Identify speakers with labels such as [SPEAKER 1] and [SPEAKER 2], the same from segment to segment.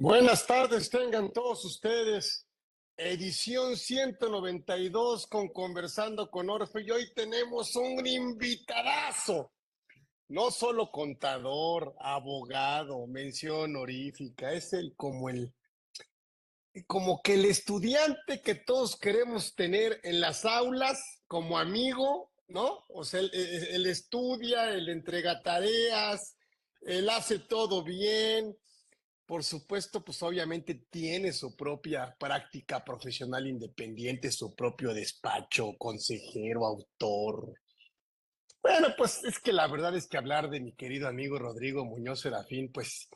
[SPEAKER 1] Buenas tardes, tengan todos ustedes. Edición 192 con Conversando con Orfe. Y hoy tenemos un invitadazo. No solo contador, abogado, mención honorífica. Es como que el estudiante que todos queremos tener en las aulas como amigo, ¿no? O sea, él estudia, él entrega tareas, él hace todo bien. Por supuesto, pues obviamente tiene su propia práctica profesional independiente, su propio despacho, consejero, autor. Bueno, pues es que la verdad es que hablar de mi querido amigo Rodrigo Muñoz Serafín, pues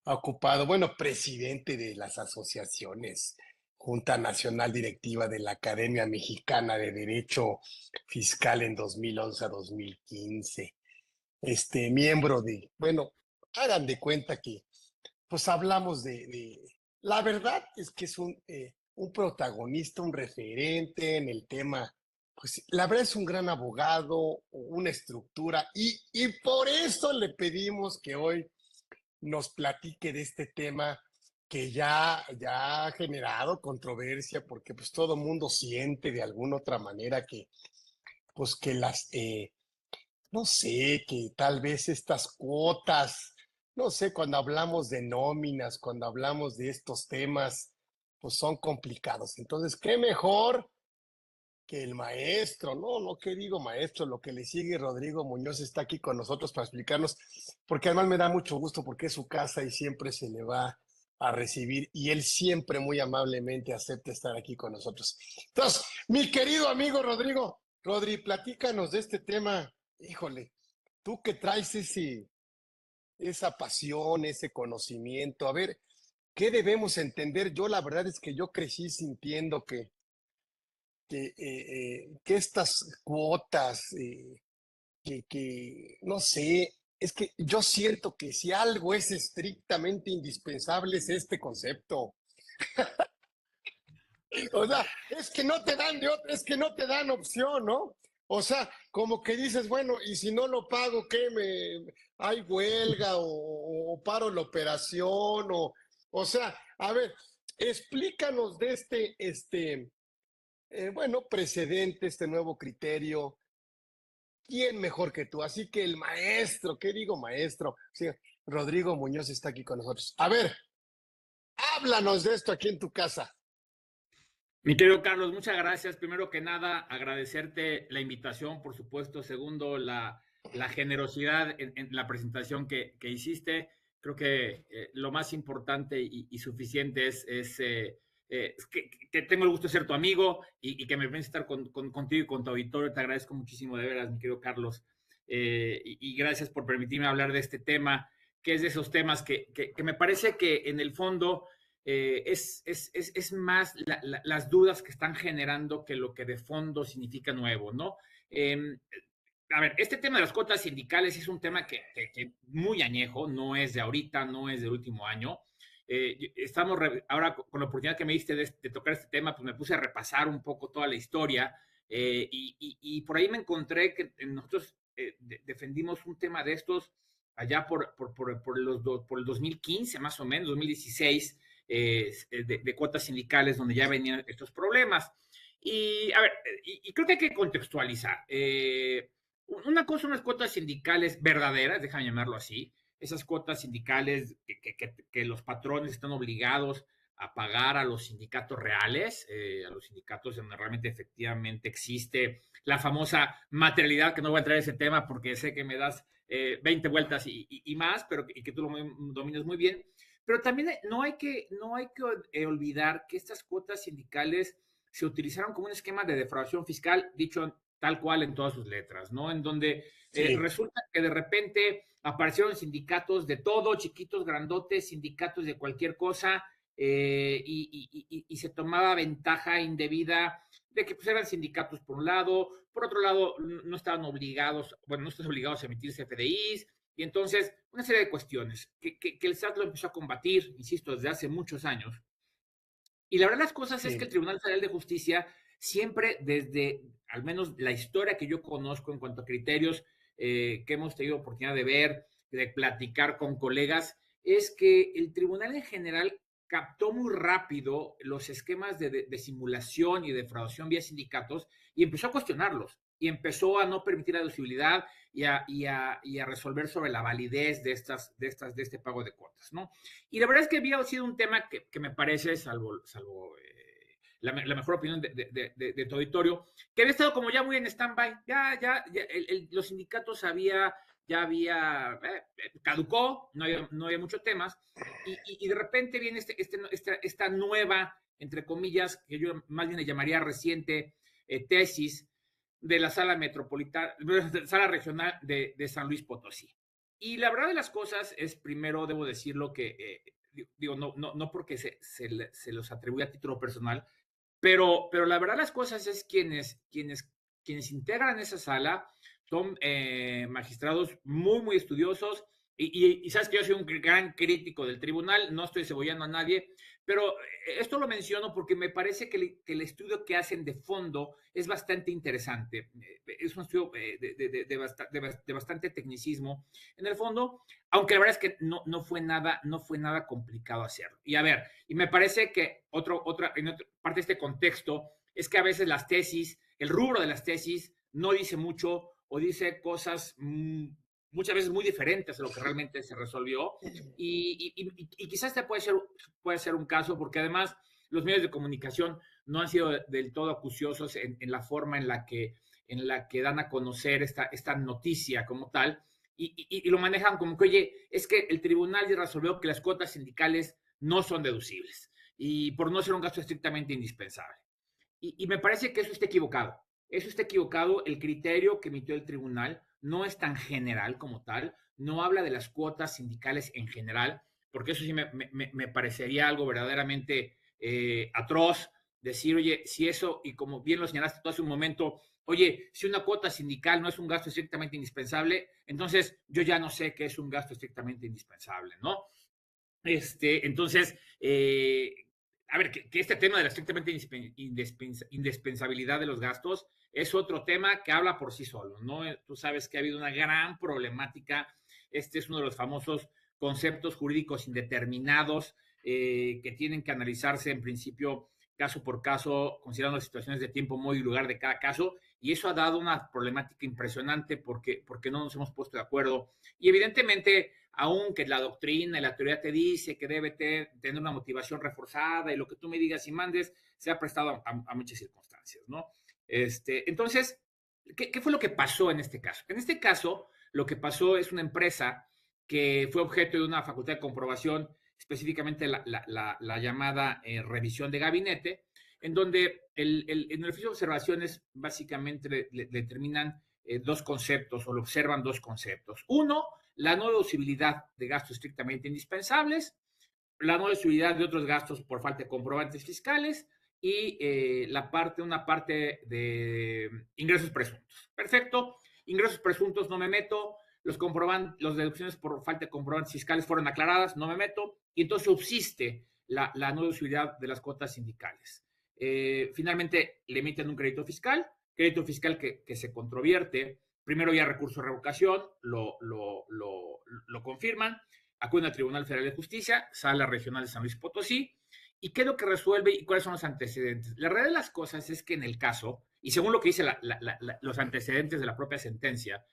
[SPEAKER 1] ha ocupado, bueno, presidente de las asociaciones, Junta Nacional Directiva de la Academia Mexicana de Derecho Fiscal en 2011 a 2015, miembro de, bueno, hagan de cuenta que pues hablamos la verdad es que es un protagonista, un referente en el tema, pues la verdad es un gran abogado, una estructura, y por eso le pedimos que hoy nos platique de este tema que ya ha generado controversia, porque pues todo mundo siente de alguna otra manera que, pues que no sé, que tal vez estas cuotas, no sé, cuando hablamos de nóminas, cuando hablamos de estos temas, pues son complicados. Entonces, ¿qué mejor que el maestro? No, ¿qué digo maestro? Lo que le sigue Rodrigo Muñoz está aquí con nosotros para explicarnos, porque además me da mucho gusto porque es su casa y siempre se le va a recibir y él siempre muy amablemente acepta estar aquí con nosotros. Entonces, mi querido amigo Rodrigo, Rodri, platícanos de este tema. Híjole, tú que traes esa pasión, ese conocimiento, a ver, ¿qué debemos entender? Yo la verdad es que yo crecí sintiendo que estas cuotas, no sé, es que yo siento que si algo es estrictamente indispensable es este concepto. O sea, es que no te dan de otra, es que no te dan opción, ¿no? O sea, como que dices, bueno, y si no lo pago, ¿qué hay huelga o paro la operación? O sea, a ver, explícanos de bueno, precedente, este nuevo criterio. ¿Quién mejor que tú? Así que el maestro, ¿qué digo maestro? Sí, Rodrigo Muñoz está aquí con nosotros. A ver, háblanos de esto aquí en tu casa.
[SPEAKER 2] Mi querido Carlos, muchas gracias. Primero que nada, agradecerte la invitación, por supuesto. Segundo, la generosidad en la presentación que hiciste. Creo que lo más importante y suficiente es que tengo el gusto de ser tu amigo y que me permite estar contigo y con tu auditorio. Te agradezco muchísimo, de veras, mi querido Carlos. Y gracias por permitirme hablar de este tema, que es de esos temas que me parece que en el fondo es más las dudas que están generando que lo que de fondo significa nuevo, ¿no? Eh, a ver, este tema de las cuotas sindicales es un tema que muy añejo, no es de ahorita, no es del último año. Estamos ahora con la oportunidad que me diste de tocar este tema, pues me puse a repasar un poco toda la historia y por ahí me encontré que nosotros defendimos un tema de estos allá por el 2015, más o menos, 2016, de cuotas sindicales donde ya venían estos problemas. Y a ver, y creo que hay que contextualizar. Una cosa son las cuotas sindicales verdaderas, déjame llamarlo así, esas cuotas sindicales que los patrones están obligados a pagar a los sindicatos reales, a los sindicatos donde realmente efectivamente existe la famosa materialidad, que no voy a entrar en ese tema porque sé que me das 20 vueltas y más, pero y que tú lo dominas muy bien. Pero también no hay que olvidar que estas cuotas sindicales se utilizaron como un esquema de defraudación fiscal, dicho tal cual en todas sus letras, ¿no? En donde
[SPEAKER 1] Sí,
[SPEAKER 2] resulta que de repente aparecieron sindicatos de todo, chiquitos, grandotes, sindicatos de cualquier cosa, y se tomaba ventaja indebida de que pues, eran sindicatos por un lado, por otro lado no estaban obligados, bueno, no están obligados a emitir CFDIs, y entonces una serie de cuestiones que el SAT lo empezó a combatir, insisto, desde hace muchos años. Y la verdad las cosas es que el
[SPEAKER 1] sí,
[SPEAKER 2] Tribunal Federal de Justicia siempre desde, al menos la historia que yo conozco en cuanto a criterios que hemos tenido oportunidad de ver, de platicar con colegas, es que el tribunal en general captó muy rápido los esquemas de simulación y defraudación vía sindicatos y empezó a cuestionarlos y empezó a no permitir la deducibilidad y a resolver sobre la validez de este pago de cuotas, ¿no? Y la verdad es que había sido un tema que me parece, salvo la mejor opinión de tu auditorio, que había estado como ya muy en stand-by. Los sindicatos ya había caducó, no había muchos temas, y de repente viene esta nueva, entre comillas, que yo más bien le llamaría reciente, tesis de la sala metropolitana, de la sala regional de San Luis Potosí. Y la verdad de las cosas es, primero debo decirlo que, digo, no porque se los atribuye a título personal, pero la verdad las cosas es quienes integran esa sala son magistrados muy estudiosos y sabes que yo soy un gran crítico del tribunal, no estoy cebollando a nadie, pero esto lo menciono porque me parece que el estudio que hacen de fondo es bastante interesante. Es un estudio de bastante tecnicismo en el fondo, aunque la verdad es que no fue nada complicado hacerlo. Y a ver, y me parece que en otra parte de este contexto es que a veces las tesis, el rubro de las tesis no dice mucho o dice cosas muchas veces muy diferentes a lo que realmente se resolvió. Y quizás este puede ser un caso, porque además los medios de comunicación no han sido del todo acuciosos en la forma en la que dan a conocer esta noticia como tal, y lo manejan como que, oye, es que el tribunal ya resolvió que las cuotas sindicales no son deducibles, y por no ser un gasto estrictamente indispensable. Y me parece que eso está equivocado. Eso está equivocado. El criterio que emitió el tribunal no es tan general como tal, no habla de las cuotas sindicales en general, porque eso sí me parecería algo verdaderamente atroz, decir, oye, si eso, y como bien lo señalaste tú hace un momento, oye, si una cuota sindical no es un gasto estrictamente indispensable, entonces yo ya no sé qué es un gasto estrictamente indispensable, ¿no? Entonces, a ver, que este tema de la estrictamente indispensabilidad de los gastos es otro tema que habla por sí solo, ¿no? Tú sabes que ha habido una gran problemática. Este es uno de los famosos conceptos jurídicos indeterminados que tienen que analizarse en principio caso por caso, considerando las situaciones de tiempo, modo y lugar de cada caso, y eso ha dado una problemática impresionante porque no nos hemos puesto de acuerdo. Y evidentemente, aunque la doctrina y la teoría te dice que debe tener una motivación reforzada y lo que tú me digas y mandes, se ha prestado a muchas circunstancias, ¿no? Entonces, ¿qué fue lo que pasó en este caso? En este caso, lo que pasó es una empresa que fue objeto de una facultad de comprobación, específicamente la llamada revisión de gabinete, en donde en el oficio de observaciones básicamente le determinan dos conceptos o le observan dos conceptos. Uno, la no deducibilidad de gastos estrictamente indispensables, la no deducibilidad de otros gastos por falta de comprobantes fiscales y una parte de ingresos presuntos. Perfecto, ingresos presuntos no me meto, las deducciones por falta de comprobantes fiscales fueron aclaradas, no me meto, y entonces subsiste la no deducibilidad de las cuotas sindicales. Finalmente le emiten un crédito fiscal que se controvierte. Primero ya recurso de revocación, lo confirman, acuden al Tribunal Federal de Justicia, Sala Regional de San Luis Potosí, y qué es lo que resuelve y cuáles son los antecedentes. La realidad de las cosas es que en el caso, y según lo que dice los antecedentes de la propia sentencia,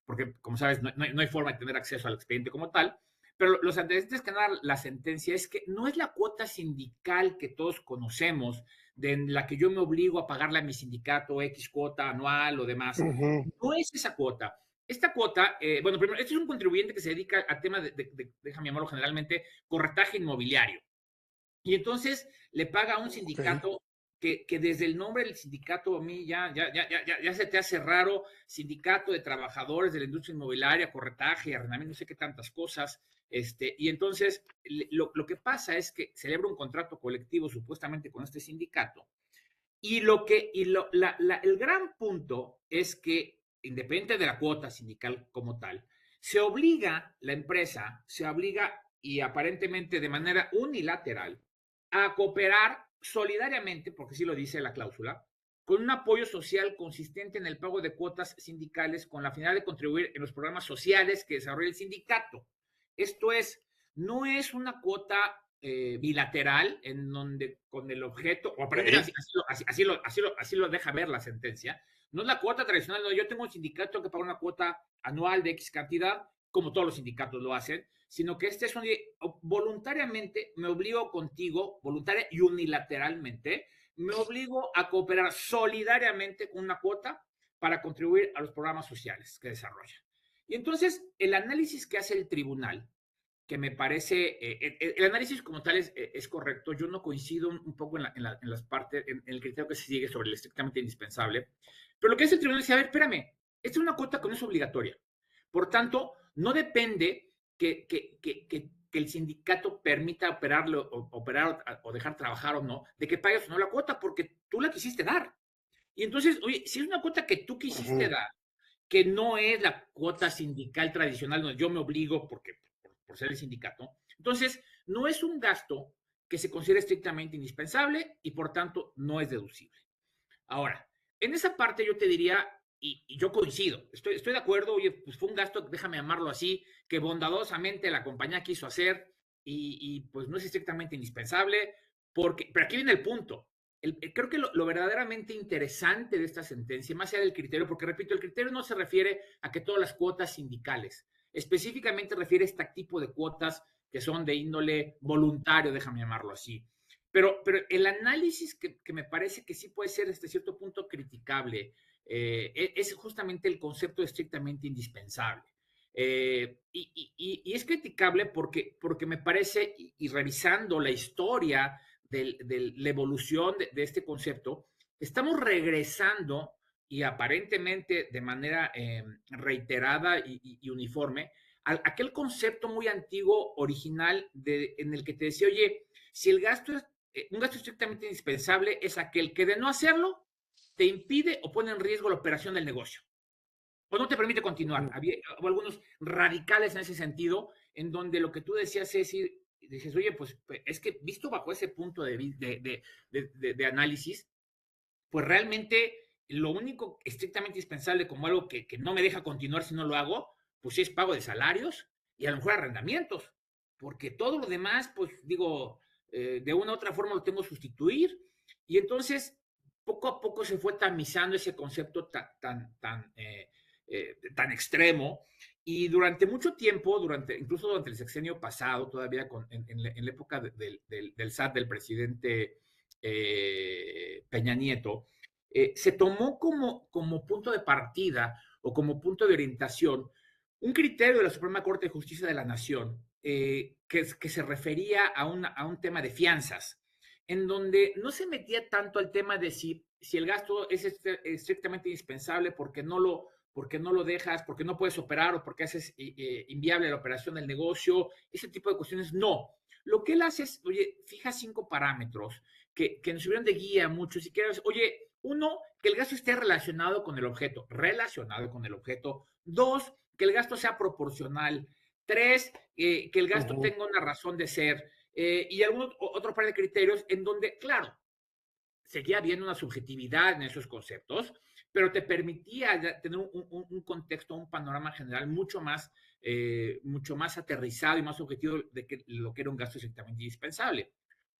[SPEAKER 2] porque como sabes, no hay forma de tener acceso al expediente como tal, pero los antecedentes que da la sentencia es que no es la cuota sindical que todos conocemos, de la que yo me obligo a pagarle a mi sindicato X cuota anual o demás. No es esa cuota. Esta cuota, bueno, primero, este es un contribuyente que se dedica al tema déjame llamarlo generalmente, corretaje inmobiliario. Y entonces le paga a un sindicato que desde el nombre del sindicato a mí ya se te hace raro, sindicato de trabajadores de la industria inmobiliaria, corretaje, arrendamiento, no sé qué tantas cosas. Y entonces lo que pasa es que celebra un contrato colectivo supuestamente con este sindicato. Y el gran punto es que, independiente de la cuota sindical como tal, la empresa se obliga y aparentemente de manera unilateral a cooperar solidariamente, porque sí lo dice la cláusula, con un apoyo social consistente en el pago de cuotas sindicales con la finalidad de contribuir en los programas sociales que desarrolla el sindicato. Esto es, no es una cuota bilateral en donde con el objeto, o
[SPEAKER 1] Ok.
[SPEAKER 2] así lo deja ver la sentencia, no es la cuota tradicional, no, yo tengo un sindicato, tengo que pagar una cuota anual de X cantidad, como todos los sindicatos lo hacen, sino que este es un, voluntariamente me obligo contigo, voluntaria y unilateralmente, me obligo a cooperar solidariamente con una cuota para contribuir a los programas sociales que desarrolla. Y entonces, el análisis que hace el tribunal, que me parece, el análisis como tal es correcto, yo no coincido un poco en las partes, en el criterio que se sigue sobre el estrictamente indispensable, pero lo que hace el tribunal es, a ver, espérame, esta es una cuota que no es obligatoria, por tanto, no depende que el sindicato permita operarlo, operar o dejar trabajar o no, de que pagues o no la cuota, porque tú la quisiste dar. Y entonces, oye, si es una cuota que tú quisiste
[SPEAKER 1] Ujú.
[SPEAKER 2] dar, que no es la cuota sindical tradicional, donde yo me obligo por ser el sindicato, entonces no es un gasto que se considera estrictamente indispensable y por tanto no es deducible. Ahora, en esa parte yo te diría, y yo coincido, estoy de acuerdo, oye, pues fue un gasto, déjame llamarlo así, que bondadosamente la compañía quiso hacer y pues no es estrictamente indispensable, porque, pero aquí viene el punto. Creo que lo verdaderamente interesante de esta sentencia, más allá del criterio, porque repito, el criterio no se refiere a que todas las cuotas sindicales, específicamente refiere a este tipo de cuotas que son de índole voluntario, déjame llamarlo así. Pero el análisis que me parece que sí puede ser hasta cierto punto criticable es justamente el concepto de estrictamente indispensable. Y es criticable porque me parece, y revisando la historia de la evolución de este concepto, estamos regresando y aparentemente de manera reiterada y uniforme a aquel concepto muy antiguo, original, en el que te decía, oye, si el gasto es un gasto estrictamente indispensable es aquel que de no hacerlo te impide o pone en riesgo la operación del negocio o no te permite continuar.
[SPEAKER 1] Ujú.
[SPEAKER 2] Había algunos radicales en ese sentido, en donde lo que tú decías es decir, dices, oye, pues es que visto bajo ese punto de análisis, pues realmente lo único estrictamente indispensable como algo que no me deja continuar si no lo hago, pues es pago de salarios y a lo mejor arrendamientos, porque todo lo demás, pues digo, de una u otra forma lo tengo que sustituir y entonces poco a poco se fue tamizando ese concepto tan extremo y durante mucho tiempo, incluso durante el sexenio pasado, todavía en la época del SAT del presidente Peña Nieto, se tomó como punto de partida o como punto de orientación un criterio de la Suprema Corte de Justicia de la Nación que se refería a un tema de fianzas, en donde no se metía tanto al tema de si el gasto es estrictamente indispensable porque no lo dejas, porque no puedes operar o porque haces inviable la operación del negocio, ese tipo de cuestiones, no. Lo que él hace es, oye, fija 5 parámetros que nos sirvieron de guía mucho. Si quieres, oye, uno, que el gasto esté relacionado con el objeto. Dos, que el gasto sea proporcional. Tres, que el gasto
[SPEAKER 1] Ujú.
[SPEAKER 2] tenga una razón de ser. Y algún otro par de criterios en donde, claro, seguía habiendo una subjetividad en esos conceptos, pero te permitía tener un contexto, un panorama general mucho más aterrizado y más objetivo de lo que era un gasto estrictamente indispensable.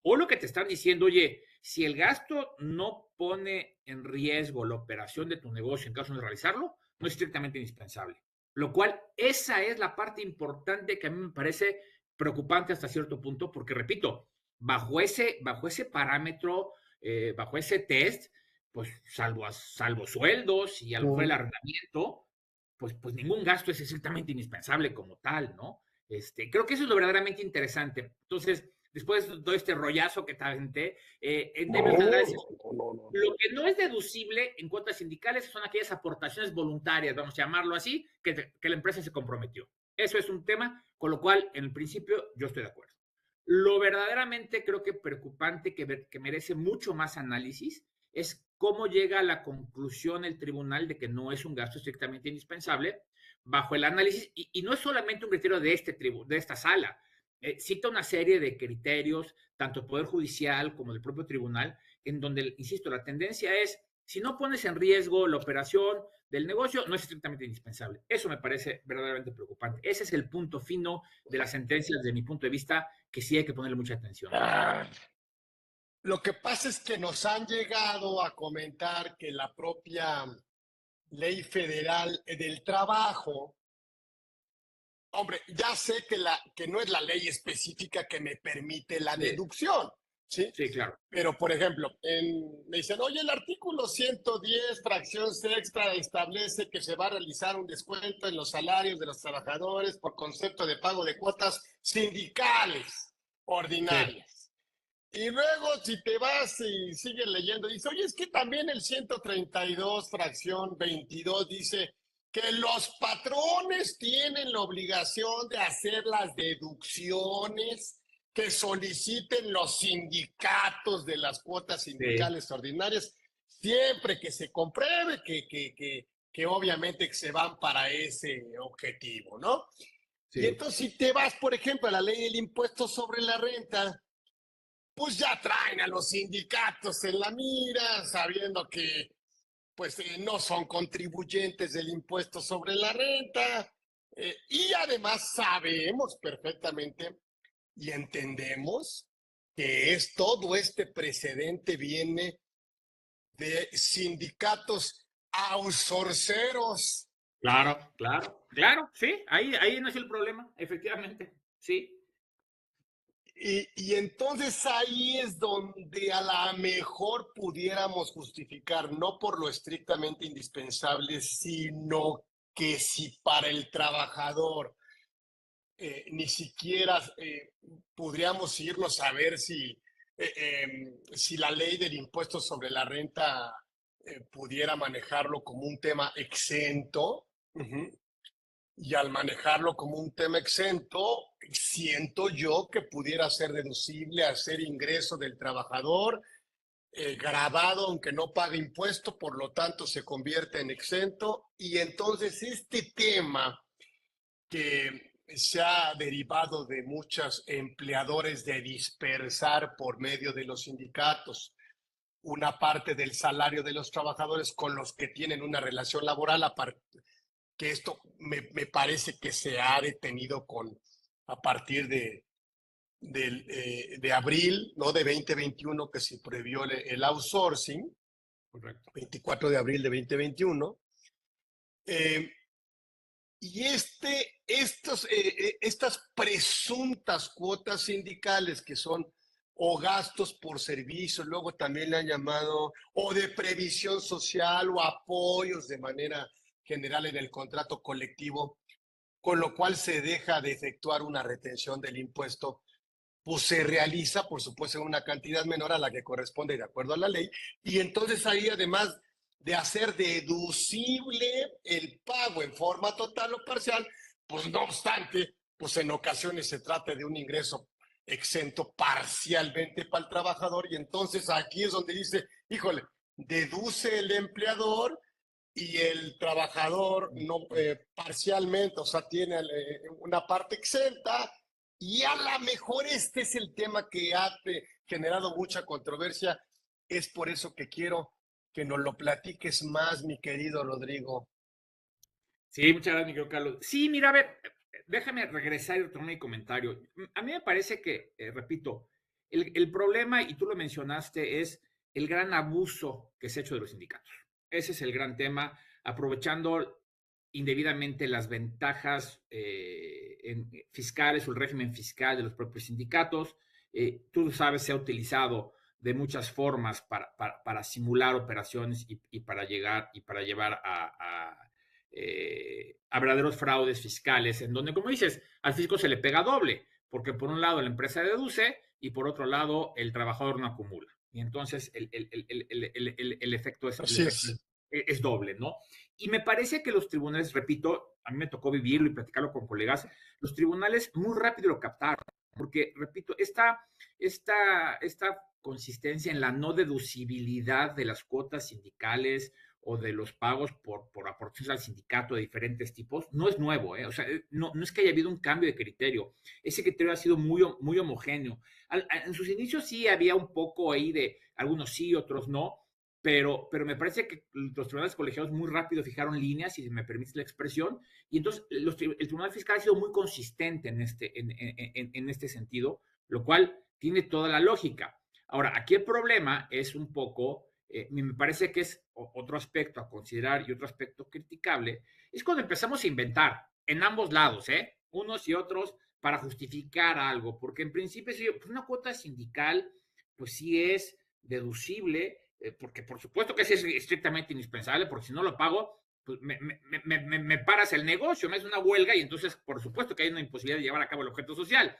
[SPEAKER 2] O lo que te están diciendo, oye, si el gasto no pone en riesgo la operación de tu negocio en caso de realizarlo, no es estrictamente indispensable. Lo cual, esa es la parte importante que a mí me parece preocupante hasta cierto punto, porque repito, bajo ese parámetro, bajo ese test, pues salvo sueldos y a lo mejor el
[SPEAKER 1] Ujú.
[SPEAKER 2] arrendamiento, pues ningún gasto es estrictamente indispensable como tal, ¿no? Creo que eso es lo verdaderamente interesante. Entonces, después de todo este rollazo que te aventé, en
[SPEAKER 1] No,
[SPEAKER 2] términos generales,
[SPEAKER 1] no, no, no,
[SPEAKER 2] lo que no es deducible en cuotas sindicales son aquellas aportaciones voluntarias, vamos a llamarlo así, que la empresa se comprometió. Eso es un tema con lo cual, en el principio, yo estoy de acuerdo. Lo verdaderamente creo que preocupante, que merece mucho más análisis, es cómo llega a la conclusión el tribunal de que no es un gasto estrictamente indispensable bajo el análisis, y no es solamente un criterio de esta sala, cita una serie de criterios, tanto el Poder Judicial como del propio tribunal, en donde, insisto, la tendencia es Si no pones en riesgo la operación del negocio, no es estrictamente indispensable. Eso me parece verdaderamente preocupante. Ese es el punto fino de las sentencias, desde mi punto de vista, que sí hay que ponerle mucha atención.
[SPEAKER 1] Ah, lo que pasa es que nos han llegado a comentar que la propia ley federal del trabajo, hombre, ya sé que no es la ley específica que me permite la
[SPEAKER 2] Sí,
[SPEAKER 1] deducción, ¿sí?
[SPEAKER 2] sí, claro.
[SPEAKER 1] Pero, por ejemplo, me dicen, oye, el artículo 110, fracción sexta, establece que se va a realizar un descuento en los salarios de los trabajadores por concepto de pago de cuotas sindicales
[SPEAKER 2] Sí,
[SPEAKER 1] ordinarias. Y luego, si te vas y sigues leyendo, dice, oye, es que también el 132, fracción 22, dice que los patrones tienen la obligación de hacer las deducciones que soliciten los sindicatos de las cuotas
[SPEAKER 2] sí,
[SPEAKER 1] sindicales ordinarias, siempre que se compruebe que obviamente se van para ese objetivo, ¿no? Y
[SPEAKER 2] sí.
[SPEAKER 1] entonces, si te vas, por ejemplo, a la ley del impuesto sobre la renta, pues ya traen a los sindicatos en la mira, sabiendo que pues no son contribuyentes del impuesto sobre la renta. Y además sabemos perfectamente y entendemos que es todo este precedente viene de sindicatos outsourceros.
[SPEAKER 2] Claro, claro, claro, sí, ahí no es el problema, efectivamente, sí.
[SPEAKER 1] Y entonces ahí es donde a la mejor pudiéramos justificar, no por lo estrictamente indispensable, sino que si para el trabajador ni siquiera podríamos irnos a ver si la ley del impuesto sobre la renta pudiera manejarlo como un tema exento. Uh-huh. Y al manejarlo como un tema exento, siento yo que pudiera ser deducible a ser ingreso del trabajador, grabado aunque no pague impuesto, por lo tanto se convierte en exento. Y entonces este tema que se ha derivado de muchos empleadores de dispersar por medio de los sindicatos una parte del salario de los trabajadores con los que tienen una relación laboral, que esto me parece que se ha detenido a partir de abril, ¿no? De 2021, que se previó el outsourcing,
[SPEAKER 2] Correcto.
[SPEAKER 1] 24 de abril de 2021. Eh, y estas presuntas cuotas sindicales que son o gastos por servicios, luego también le han llamado, o de previsión social o apoyos de manera general en el contrato colectivo, con lo cual se deja de efectuar una retención del impuesto, pues se realiza, por supuesto, en una cantidad menor a la que corresponde de acuerdo a la ley, y entonces ahí, además de hacer deducible el pago en forma total o parcial, pues no obstante, pues en ocasiones se trata de un ingreso exento parcialmente para el trabajador, y entonces aquí es donde dice, híjole, deduce el empleador y el trabajador no parcialmente, o sea, tiene una parte exenta, y a lo mejor este es el tema que ha generado mucha controversia. Es por eso que quiero que nos lo platiques más, mi querido Rodrigo.
[SPEAKER 2] Sí, muchas gracias, mi querido Carlos. Sí, mira, a ver, déjame regresar y retomar mi comentario. A mí me parece que, repito, el problema, y tú lo mencionaste, es el gran abuso que se ha hecho de los sindicatos. Ese es el gran tema, aprovechando indebidamente las ventajas fiscales o el régimen fiscal de los propios sindicatos. Tú sabes, se ha utilizado de muchas formas para simular operaciones y para llegar y para llevar a verdaderos fraudes fiscales, en donde, como dices, al fisco se le pega doble, porque por un lado la empresa deduce y por otro lado el trabajador no acumula. Y entonces el efecto,
[SPEAKER 1] Así es.
[SPEAKER 2] es doble, ¿no? Y me parece que los tribunales, repito, a mí me tocó vivirlo y platicarlo con colegas, los tribunales muy rápido lo captaron, porque, repito, esta consistencia en la no deducibilidad de las cuotas sindicales o de los pagos por aportaciones al sindicato de diferentes tipos, no es nuevo, ¿eh? O sea, no es que haya habido un cambio de criterio, ese criterio ha sido muy homogéneo. En sus inicios sí había un poco ahí de algunos sí, otros no, pero me parece que los tribunales colegiados muy rápido fijaron líneas, si me permites la expresión, y entonces el Tribunal Fiscal ha sido muy consistente en este sentido, lo cual tiene toda la lógica. Ahora, aquí el problema es un poco, me parece que es otro aspecto a considerar y otro aspecto criticable, es cuando empezamos a inventar en ambos lados, unos y otros, para justificar algo, porque en principio pues una cuota sindical, pues sí es deducible, porque por supuesto que es estrictamente indispensable, porque si no lo pago, pues me paras el negocio, me es una huelga y entonces por supuesto que hay una imposibilidad de llevar a cabo el objeto social.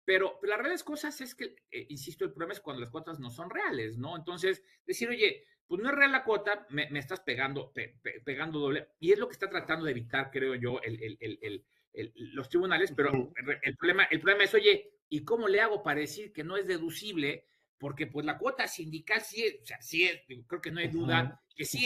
[SPEAKER 2] Pero la realidad de las cosas es que, insisto, el problema es cuando las cuotas no son reales, ¿no? Entonces, decir, oye, pues no es real la cuota, me estás pegando doble, y es lo que está tratando de evitar, creo yo, los tribunales, pero el problema es, oye, ¿y cómo le hago para decir que no es deducible? Porque pues la cuota sindical sí es, o sea, sí es, creo que no hay duda que sí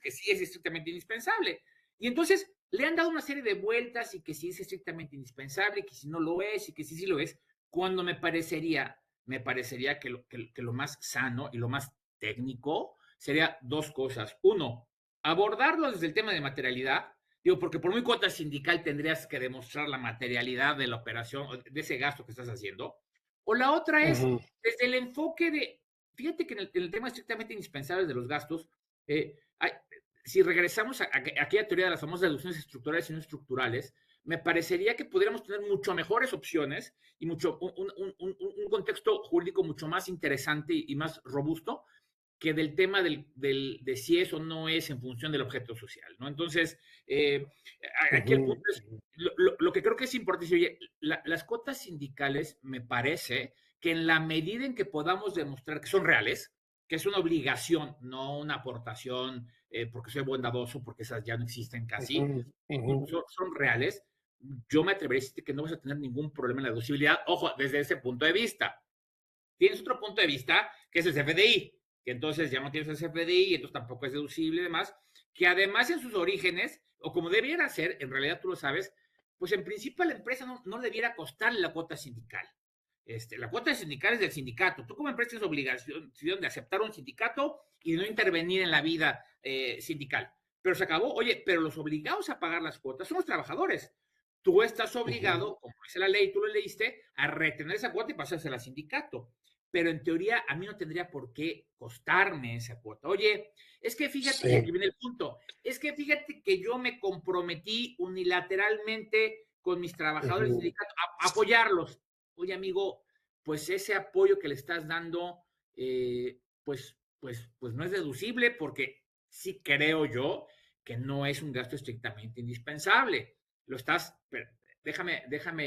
[SPEAKER 2] que sí es estrictamente indispensable. Y entonces le han dado una serie de vueltas y que sí es estrictamente indispensable, y que si no lo es, y que sí lo es, cuando me parecería que lo más sano y lo más técnico sería dos cosas. Uno, abordarlo desde el tema de materialidad, digo, porque por muy cuota sindical tendrías que demostrar la materialidad de la operación, de ese gasto que estás haciendo. O la otra es desde el enfoque de, fíjate que en el tema estrictamente indispensable de los gastos, si regresamos a aquella teoría de las famosas deducciones estructurales y no estructurales, me parecería que podríamos tener mucho mejores opciones y un contexto jurídico mucho más interesante y más robusto que del tema de si es o no es en función del objeto social, ¿no? Entonces, aquí el punto es, lo que creo que es importante, oye, las cuotas sindicales me parece que en la medida en que podamos demostrar que son reales, que es una obligación, no una aportación porque soy bondadoso, porque esas ya no existen casi, son reales, yo me atrevería a decir que no vas a tener ningún problema en la deducibilidad, ojo, desde ese punto de vista. Tienes otro punto de vista, que es el CFDI, que entonces ya no tienes el CFDI y entonces tampoco es deducible y demás, que además en sus orígenes, o como debiera ser, en realidad tú lo sabes, pues en principio a la empresa no debiera costarle la cuota sindical. La cuota sindical es del sindicato. Tú como empresa tienes obligación de aceptar un sindicato y no intervenir en la vida sindical. Pero se acabó, oye, pero los obligados a pagar las cuotas son los trabajadores. Tú estás obligado, como dice la ley, tú lo leíste, a retener esa cuota y pasársela al sindicato. Pero en teoría a mí no tendría por qué costarme esa cuota. Oye, es que fíjate, y aquí viene el punto, es que fíjate que yo me comprometí unilateralmente con mis trabajadores del sindicato a apoyarlos. Oye, amigo, pues ese apoyo que le estás dando, pues no es deducible porque sí creo yo que no es un gasto estrictamente indispensable. Lo estás, déjame,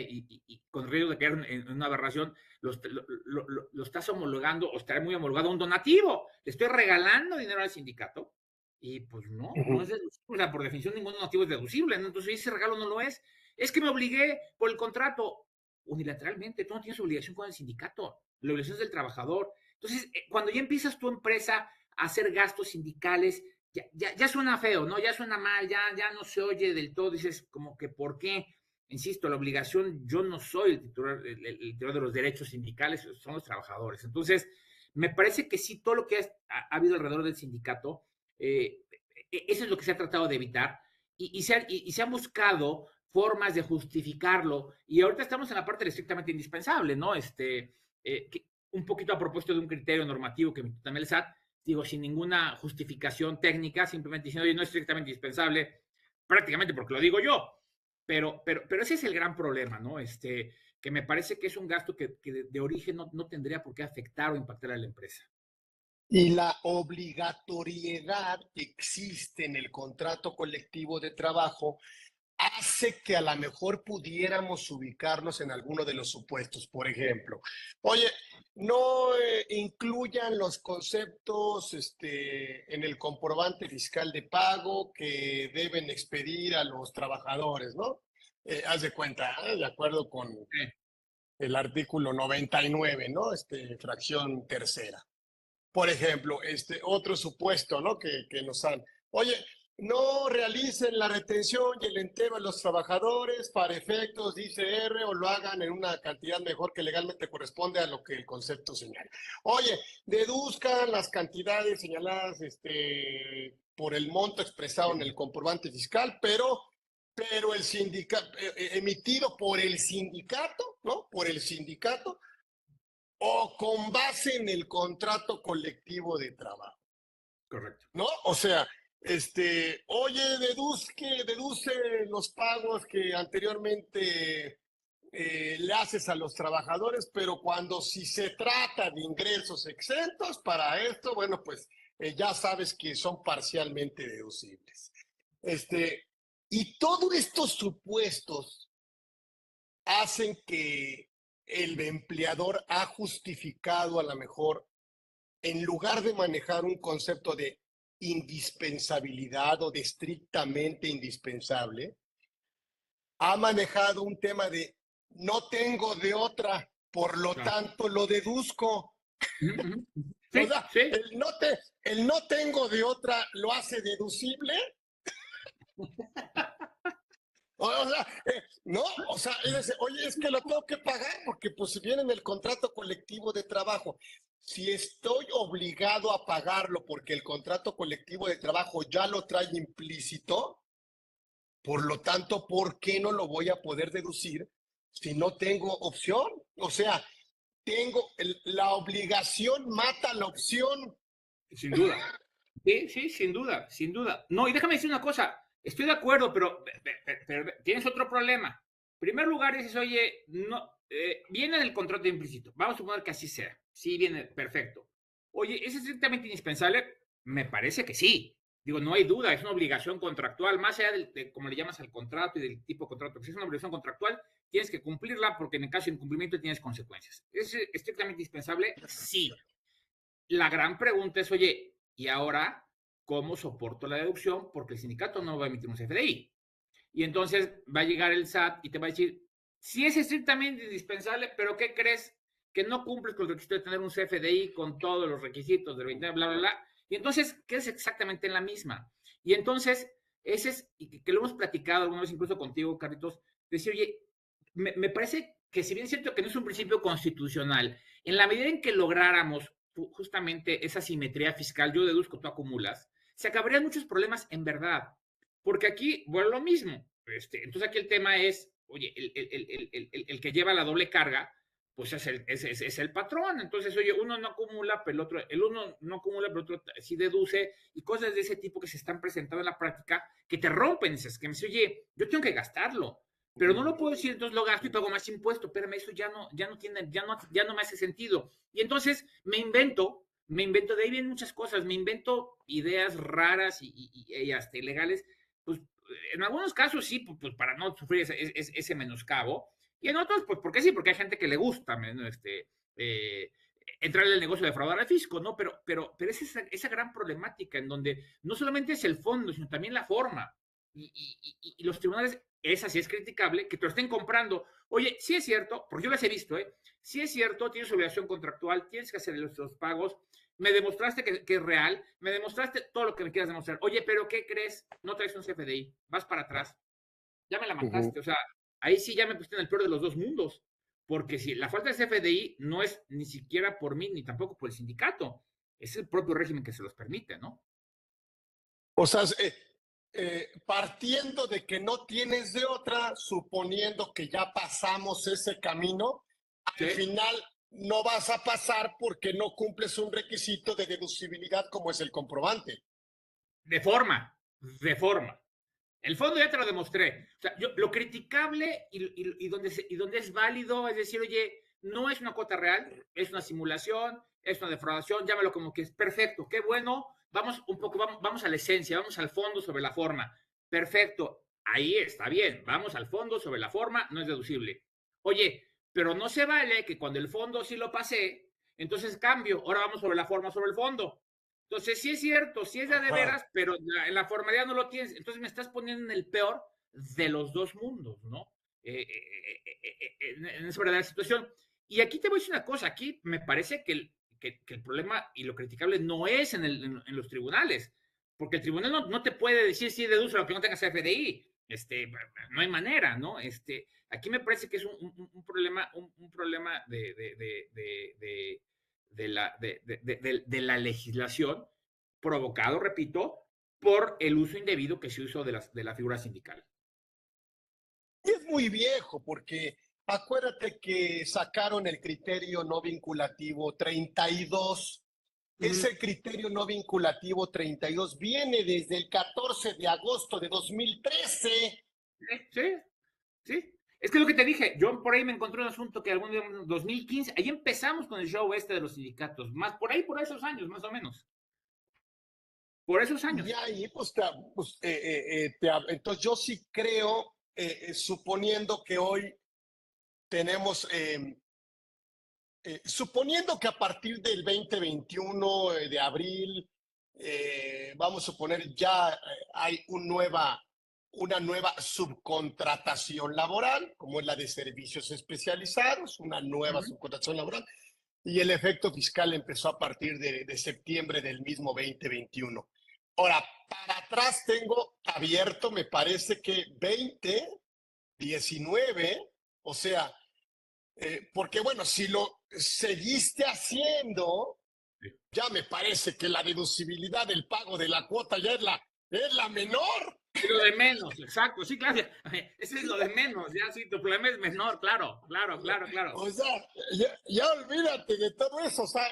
[SPEAKER 2] y con riesgo de caer en una aberración, lo estás homologando o estará muy homologado a un donativo. Le estoy regalando dinero al sindicato y pues no es deducible. O sea, por definición ningún donativo es deducible, ¿no? Entonces ese regalo no lo es. Es que me obligué por el contrato unilateralmente. Tú no tienes obligación con el sindicato. La obligación es del trabajador. Entonces, cuando ya empiezas tu empresa a hacer gastos sindicales, ya suena feo, ¿no? Ya suena mal, ya no se oye del todo. Dices como que, ¿por qué? Insisto, la obligación, yo no soy el titular de los derechos sindicales, son los trabajadores. Entonces, me parece que sí, todo lo que ha habido alrededor del sindicato, eso es lo que se ha tratado de evitar y se han buscado formas de justificarlo. Y ahorita estamos en la parte del estrictamente indispensable, ¿no? Un poquito a propósito de un criterio normativo que también el SAT, digo, sin ninguna justificación técnica, simplemente diciendo, oye, no es estrictamente indispensable, prácticamente porque lo digo yo. Pero ese es el gran problema, ¿no? Que me parece que es un gasto que de origen no tendría por qué afectar o impactar a la empresa.
[SPEAKER 1] Y la obligatoriedad que existe en el contrato colectivo de trabajo hace que a lo mejor pudiéramos ubicarnos en alguno de los supuestos. Por ejemplo, oye, no incluyan los conceptos en el comprobante fiscal de pago que deben expedir a los trabajadores, ¿no? Haz de cuenta, de acuerdo con
[SPEAKER 2] Sí.
[SPEAKER 1] el artículo 99, ¿no? Fracción tercera. Por ejemplo, otro supuesto, ¿no? Que nos han. Oye, no realicen la retención y el entero de los trabajadores para efectos de ICR o lo hagan en una cantidad mejor que legalmente corresponde a lo que el concepto señala. Oye, deduzcan las cantidades señaladas por el monto expresado en el comprobante fiscal, pero el sindicato, emitido por el sindicato, ¿no? Por el sindicato o con base en el contrato colectivo de trabajo.
[SPEAKER 2] Correcto.
[SPEAKER 1] ¿No? O sea, oye, deduce los pagos que anteriormente le haces a los trabajadores, pero cuando si se trata de ingresos exentos para esto, bueno, pues ya sabes que son parcialmente deducibles. Y todos estos supuestos hacen que el empleador ha justificado a lo mejor, en lugar de manejar un concepto de indispensabilidad o de estrictamente indispensable, ha manejado un tema de no tengo de otra, por lo
[SPEAKER 2] Claro.
[SPEAKER 1] tanto lo deduzco.
[SPEAKER 2] Sí,
[SPEAKER 1] O sea,
[SPEAKER 2] sí.
[SPEAKER 1] el no tengo de otra lo hace deducible. O sea, no, o sea, oye, es que lo tengo que pagar porque pues si viene en el contrato colectivo de trabajo, si estoy obligado a pagarlo porque el contrato colectivo de trabajo ya lo trae implícito, por lo tanto, ¿por qué no lo voy a poder deducir si no tengo opción? O sea, la obligación mata la opción.
[SPEAKER 2] Sin duda. Sí, sí, sin duda, sin duda. No, y déjame decir una cosa, estoy de acuerdo, pero tienes otro problema. En primer lugar, dices, oye, no, viene del contrato implícito. Vamos a suponer que así sea. Sí, viene, perfecto. Oye, ¿es estrictamente indispensable? Me parece que sí. Digo, no hay duda, es una obligación contractual, más allá de cómo le llamas al contrato y del tipo de contrato. Si es una obligación contractual, tienes que cumplirla porque en el caso de incumplimiento tienes consecuencias. ¿Es estrictamente indispensable? Sí. La gran pregunta es, oye, ¿y ahora cómo soporto la deducción? Porque el sindicato no va a emitir un CFDI. Y entonces va a llegar el SAT y te va a decir, sí es estrictamente indispensable, pero ¿qué crees? Que no cumples con el requisito de tener un CFDI con todos los requisitos del 20, bla, bla, bla. Y entonces quedas exactamente en la misma. Y entonces, ese es, y que lo hemos platicado alguna vez incluso contigo, Carlitos, decir, oye, me parece que si bien es cierto que no es un principio constitucional, en la medida en que lográramos justamente esa simetría fiscal, yo deduzco, tú acumulas, se acabarían muchos problemas en verdad. Porque aquí, bueno, lo mismo. Entonces aquí el tema es, oye, el que lleva la doble carga, pues es el patrón. Entonces, oye, uno no acumula, pero el uno no acumula, pero el otro sí deduce, y cosas de ese tipo que se están presentando en la práctica que te rompen esas, que me dice, oye, yo tengo que gastarlo, pero no lo puedo decir, entonces lo gasto y pago más impuesto. Espérame, eso ya no me hace sentido. Y entonces de ahí vienen muchas cosas, me invento ideas raras y hasta ilegales, pues en algunos casos sí, pues para no sufrir ese menoscabo, y en otros, pues porque sí, porque hay gente que le gusta, ¿no? Eh, entrar en el negocio de fraudar al fisco, ¿no? Pero es esa gran problemática en donde no solamente es el fondo, sino también la forma. Y los tribunales, esa sí es criticable, que te lo estén comprando. Oye, sí es cierto, porque yo las he visto, ¿eh? Sí es cierto, tienes obligación contractual, tienes que hacer los pagos, me demostraste que es real, me demostraste todo lo que me quieras demostrar. Oye, pero ¿qué crees? No traes un CFDI, vas para atrás. Ya me la
[SPEAKER 1] Ujú.
[SPEAKER 2] mataste, o sea, ahí sí ya me pusiste en el peor de los dos mundos, porque si la falta de CFDI no es ni siquiera por mí, ni tampoco por el sindicato, es el propio régimen que se los permite, ¿no?
[SPEAKER 1] O sea, partiendo de que no tienes de otra, suponiendo que ya pasamos ese camino, al
[SPEAKER 2] ¿Sí?
[SPEAKER 1] final no vas a pasar porque no cumples un requisito de deducibilidad como es el comprobante.
[SPEAKER 2] De forma, de forma. El fondo ya te lo demostré. O sea, lo criticable y donde es válido es decir, oye, no es una cuota real, es una simulación, es una defraudación, llámalo como que es perfecto, qué bueno, vamos un poco, vamos a la esencia, vamos al fondo sobre la forma. Perfecto, ahí está bien, vamos al fondo sobre la forma, no es deducible. Oye, pero no se vale que cuando el fondo sí lo pasé, entonces cambio, ahora vamos sobre la forma, sobre el fondo. Entonces, sí es cierto, sí es de
[SPEAKER 1] Ajá.
[SPEAKER 2] veras, pero en la formalidad no lo tienes. Entonces me estás poniendo en el peor de los dos mundos, ¿no? En esa verdadera situación. Y aquí te voy a decir una cosa, aquí me parece que el problema y lo criticable no es en los tribunales, porque el tribunal no te puede decir si deduce lo que no tengas FDI. No hay manera, ¿no? Aquí me parece que es un problema, un problema de la legislación provocado, repito, por el uso indebido que se usó de la figura sindical.
[SPEAKER 1] Y es muy viejo porque acuérdate que sacaron el criterio no vinculativo 32. Ese criterio no vinculativo 32 viene desde el 14 de agosto de 2013.
[SPEAKER 2] Sí, sí. Es que lo que te dije, yo por ahí me encontré un asunto que algún día, en 2015, ahí empezamos con el show de los sindicatos, más por ahí, por esos años, más o menos. Por esos
[SPEAKER 1] Y
[SPEAKER 2] años.
[SPEAKER 1] ahí, entonces yo sí creo, suponiendo que hoy tenemos, suponiendo que a partir del 2021 de abril, vamos a suponer ya hay una nueva subcontratación laboral, como es la de servicios especializados, una nueva subcontratación laboral, y el efecto fiscal empezó a partir de septiembre del mismo 2021. Ahora, para atrás tengo abierto, me parece que 20, 19, o sea, porque bueno, si lo seguiste haciendo,
[SPEAKER 2] Sí.
[SPEAKER 1] ya me parece que la deducibilidad del pago de la cuota ya es la menor.
[SPEAKER 2] Es lo de menos, exacto, sí, claro. Ese es lo de menos, ya sí, tu problema es menor, claro, claro, claro, claro.
[SPEAKER 1] O sea, ya olvídate de todo eso, o sea,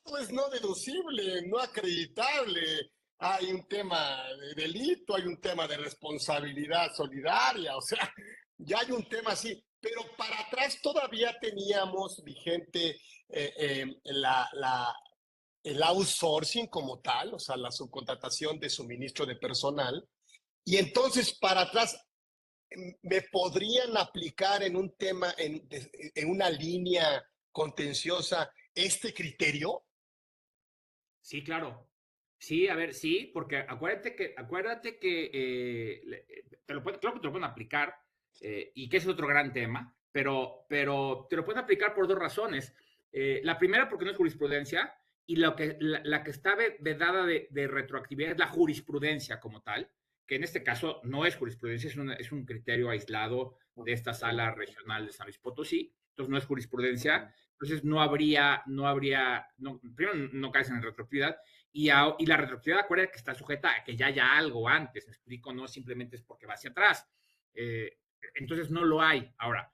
[SPEAKER 1] todo es no deducible, no acreditable. Hay un tema de delito, hay un tema de responsabilidad solidaria, o sea, ya hay un tema así, pero para atrás todavía teníamos vigente el outsourcing como tal, o sea, la subcontratación de suministro de personal, y entonces para atrás me podrían aplicar en un tema, en una línea contenciosa, este criterio.
[SPEAKER 2] Sí, claro. Sí, a ver, sí, porque acuérdate que claro que te lo pueden aplicar, y que es otro gran tema, pero te lo pueden aplicar por dos razones. La primera, porque no es jurisprudencia, y la que está vedada de retroactividad es la jurisprudencia como tal, que en este caso no es jurisprudencia, es un criterio aislado de esta sala regional de San Luis Potosí, entonces no es jurisprudencia, entonces primero no caes en retroactividad, y la retroactividad, acuérdate que está sujeta a que ya haya algo antes, me explico, no simplemente es porque va hacia atrás. Entonces no lo hay. Ahora,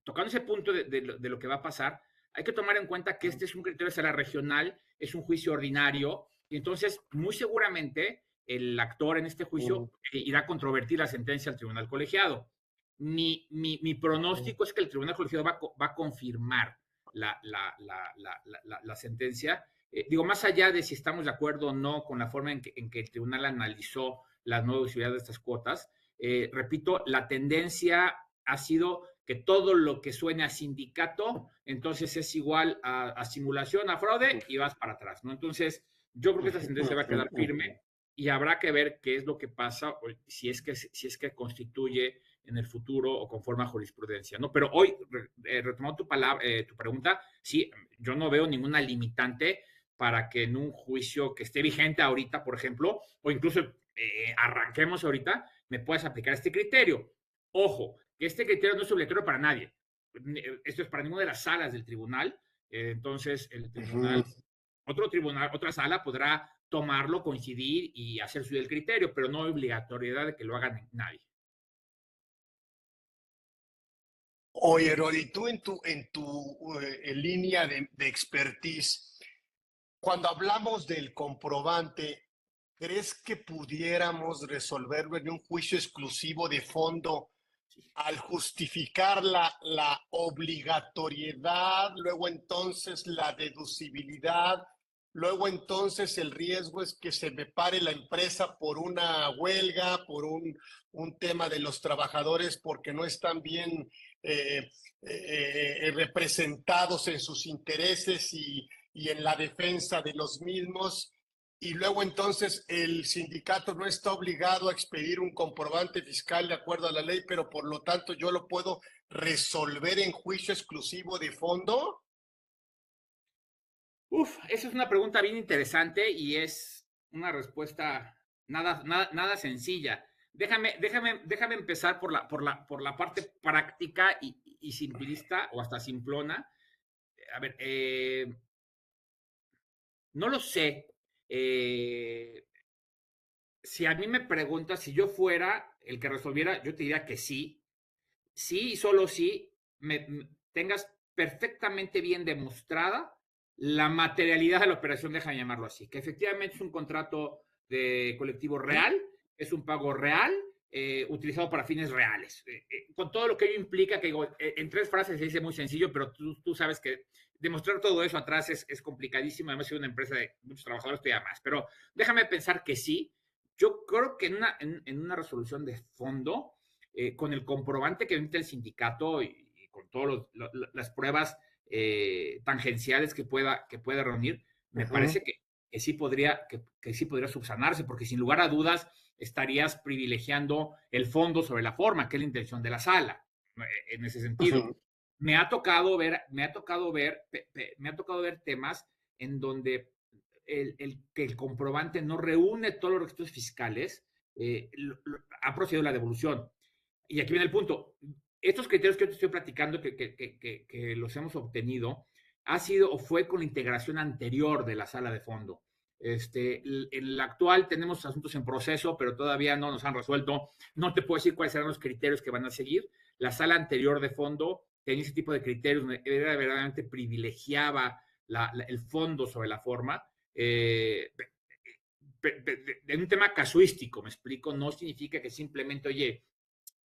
[SPEAKER 2] tocando ese punto de lo que va a pasar, hay que tomar en cuenta que este es un criterio de sala regional, es un juicio ordinario, y entonces muy seguramente el actor en este juicio irá a controvertir la sentencia al tribunal colegiado. Mi pronóstico es que el tribunal colegiado va a confirmar la sentencia. Digo, más allá de si estamos de acuerdo o no con la forma en que el tribunal analizó la no deducibilidad de estas cuotas, repito, la tendencia ha sido que todo lo que suene a sindicato, entonces es igual a simulación, a fraude, y vas para atrás, ¿no? Entonces, yo creo que esta sentencia va a quedar firme y habrá que ver qué es lo que pasa, si es que constituye en el futuro o conforme a jurisprudencia, ¿no? Pero hoy, retomando tu pregunta, sí, yo no veo ninguna limitante para que en un juicio que esté vigente ahorita, por ejemplo, o incluso arranquemos ahorita, me puedas aplicar este criterio. Ojo, que este criterio no es obligatorio para nadie. Esto es para ninguna de las salas del tribunal. Entonces, el tribunal, otro tribunal, otra sala podrá tomarlo, coincidir y hacer suyo el criterio, pero no hay obligatoriedad de que lo hagan nadie.
[SPEAKER 1] Oye, Rodi, tú en línea de expertise, cuando hablamos del comprobante, ¿crees que pudiéramos resolverlo en un juicio exclusivo de fondo al justificar la obligatoriedad, luego entonces la deducibilidad, luego entonces el riesgo es que se me pare la empresa por una huelga, por un tema de los trabajadores porque no están bien representados en sus intereses y en la defensa de los mismos? Y luego entonces el sindicato no está obligado a expedir un comprobante fiscal de acuerdo a la ley, pero por lo tanto yo lo puedo resolver en juicio exclusivo de fondo.
[SPEAKER 2] Uf, esa es una pregunta bien interesante y es una respuesta nada sencilla. Déjame empezar por la parte práctica y simplista o hasta simplona. A ver, no lo sé. Si a mí me preguntas si yo fuera el que resolviera, yo te diría que sí. Sí y solo sí tengas perfectamente bien demostrada la materialidad de la operación, déjame llamarlo así, que efectivamente es un contrato de colectivo real, es un pago real, utilizado para fines reales, con todo lo que ello implica, que digo, en 3 frases se dice muy sencillo, pero tú sabes que demostrar todo eso atrás es complicadísimo, además si una empresa de muchos trabajadores te da más, pero déjame pensar que sí. Yo creo que en una resolución de fondo, con el comprobante que emite el sindicato y con todas las pruebas tangenciales que pueda reunir, me parece que sí podría subsanarse, porque sin lugar a dudas estarías privilegiando el fondo sobre la forma, que es la intención de la sala, en ese sentido. Me ha tocado ver temas en donde que el comprobante no reúne todos los requisitos fiscales, ha procedido la devolución. Y aquí viene el punto. Estos criterios que yo te estoy platicando, que los hemos obtenido, ha sido o fue con la integración anterior de la sala de fondo. En el actual tenemos asuntos en proceso, pero todavía no nos han resuelto. No te puedo decir cuáles serán los criterios que van a seguir. La sala anterior de fondo tenía ese tipo de criterios, era verdaderamente privilegiaba el fondo sobre la forma. En un tema casuístico, me explico, no significa que simplemente, oye,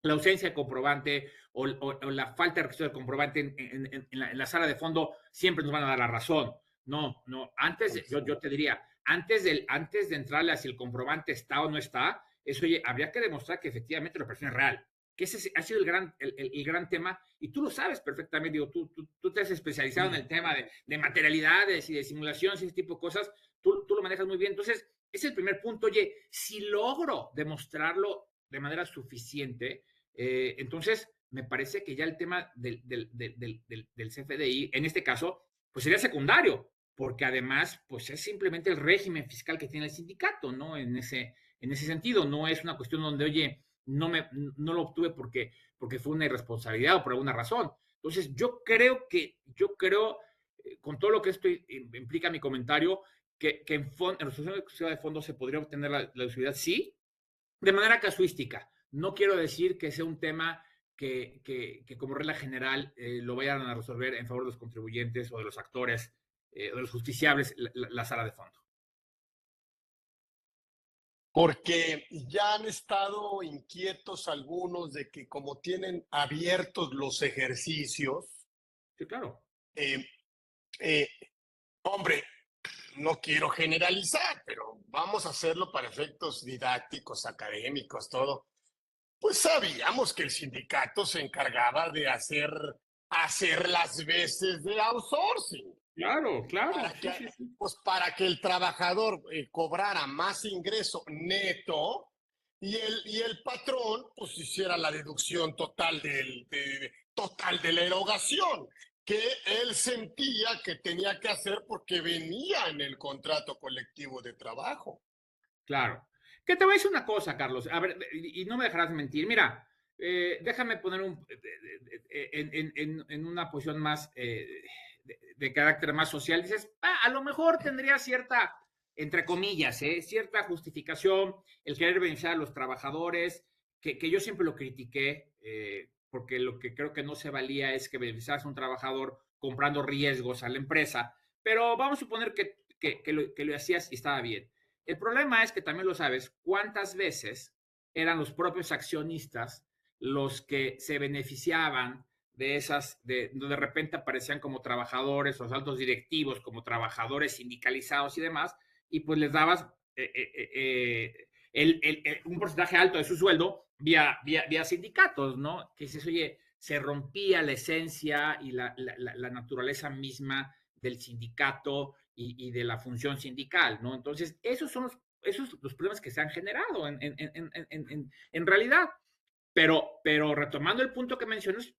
[SPEAKER 2] la ausencia de comprobante o la falta de registro de comprobante en la sala de fondo siempre nos van a dar la razón. No, yo te diría, antes de entrarle a si el comprobante está o no está, eso oye, habría que demostrar que efectivamente la operación es real. Que ese ha sido el gran tema, y tú lo sabes perfectamente, digo, tú te has especializado en el tema de materialidades y de simulaciones y ese tipo de cosas, tú lo manejas muy bien. Entonces, ese es el primer punto. Oye, si logro demostrarlo de manera suficiente, entonces me parece que ya el tema del CFDI, en este caso, pues sería secundario, porque además, pues es simplemente el régimen fiscal que tiene el sindicato, ¿no? En ese sentido, no es una cuestión donde, oye, no lo obtuve porque fue una irresponsabilidad o por alguna razón. Entonces, con todo lo que esto implica mi comentario, que en resolución de fondo se podría obtener la deducibilidad, sí, de manera casuística. No quiero decir que sea un tema que como regla general lo vayan a resolver en favor de los contribuyentes o de los actores o de los justiciables la sala de fondo.
[SPEAKER 1] Porque ya han estado inquietos algunos de que como tienen abiertos los ejercicios,
[SPEAKER 2] Sí, claro.
[SPEAKER 1] eh, eh, hombre, no quiero generalizar, pero vamos a hacerlo para efectos didácticos, académicos, todo. Pues sabíamos que el sindicato se encargaba de hacer las veces de outsourcing
[SPEAKER 2] Claro, claro.
[SPEAKER 1] para
[SPEAKER 2] Sí,
[SPEAKER 1] que,
[SPEAKER 2] sí, sí.
[SPEAKER 1] pues para que el trabajador cobrara más ingreso neto y el patrón pues hiciera la deducción total de la erogación que él sentía que tenía que hacer porque venía en el contrato colectivo de trabajo.
[SPEAKER 2] Claro. Que te voy a decir una cosa, Carlos. A ver, y no me dejarás mentir. Mira, déjame poner en una posición más de carácter más social. Dices, a lo mejor tendría cierta, entre comillas, cierta justificación el querer beneficiar a los trabajadores, que yo siempre lo critiqué, porque lo que creo que no se valía es que beneficias a un trabajador comprando riesgos a la empresa. Pero vamos a suponer que lo hacías y estaba bien. El problema es que también lo sabes, cuántas veces eran los propios accionistas los que se beneficiaban de repente aparecían como trabajadores, los altos directivos, como trabajadores sindicalizados y demás, y pues les dabas un porcentaje alto de su sueldo vía sindicatos, ¿no? Que dices, oye, se rompía la esencia y la naturaleza misma del sindicato y de la función sindical, ¿no? Entonces, esos son los problemas que se han generado en realidad. Pero retomando el punto que mencionas,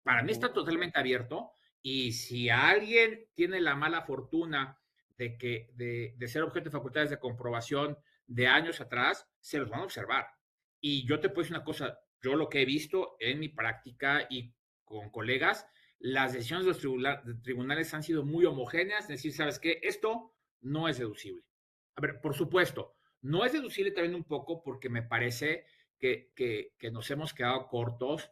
[SPEAKER 2] para mí está totalmente abierto y si alguien tiene la mala fortuna de ser objeto de facultades de comprobación de años atrás, se los van a observar. Y yo te puedo decir una cosa, yo lo que he visto en mi práctica y con colegas, las decisiones de los tribunales han sido muy homogéneas, es decir, ¿sabes qué? Esto no es deducible. A ver, por supuesto, no es deducible también un poco porque me parece que nos hemos quedado cortos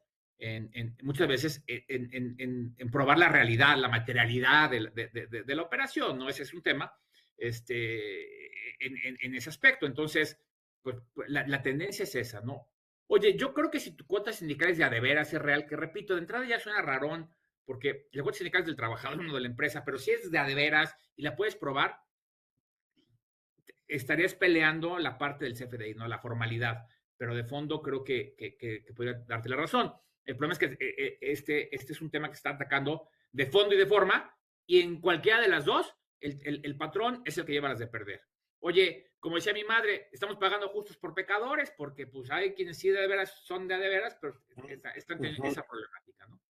[SPEAKER 2] muchas veces en probar la realidad, la materialidad de la operación, ¿no? Ese es un tema en ese aspecto. Entonces, pues la tendencia es esa, ¿no? Oye, yo creo que si tu cuota sindical es de veras, es real, que repito, de entrada ya suena rarón, porque la cuota sindical es del trabajador, no de la empresa, pero si es de veras y la puedes probar, estarías peleando la parte del CFDI, ¿no? La formalidad, pero de fondo creo que podría darte la razón. El problema es que este es un tema que está atacando de fondo y de forma, y en cualquiera de las dos, el patrón es el que lleva las de perder. Oye, como decía mi madre, estamos pagando justos por pecadores, porque pues hay quienes sí de veras son de veras, pero están teniendo esa problemática, ¿no?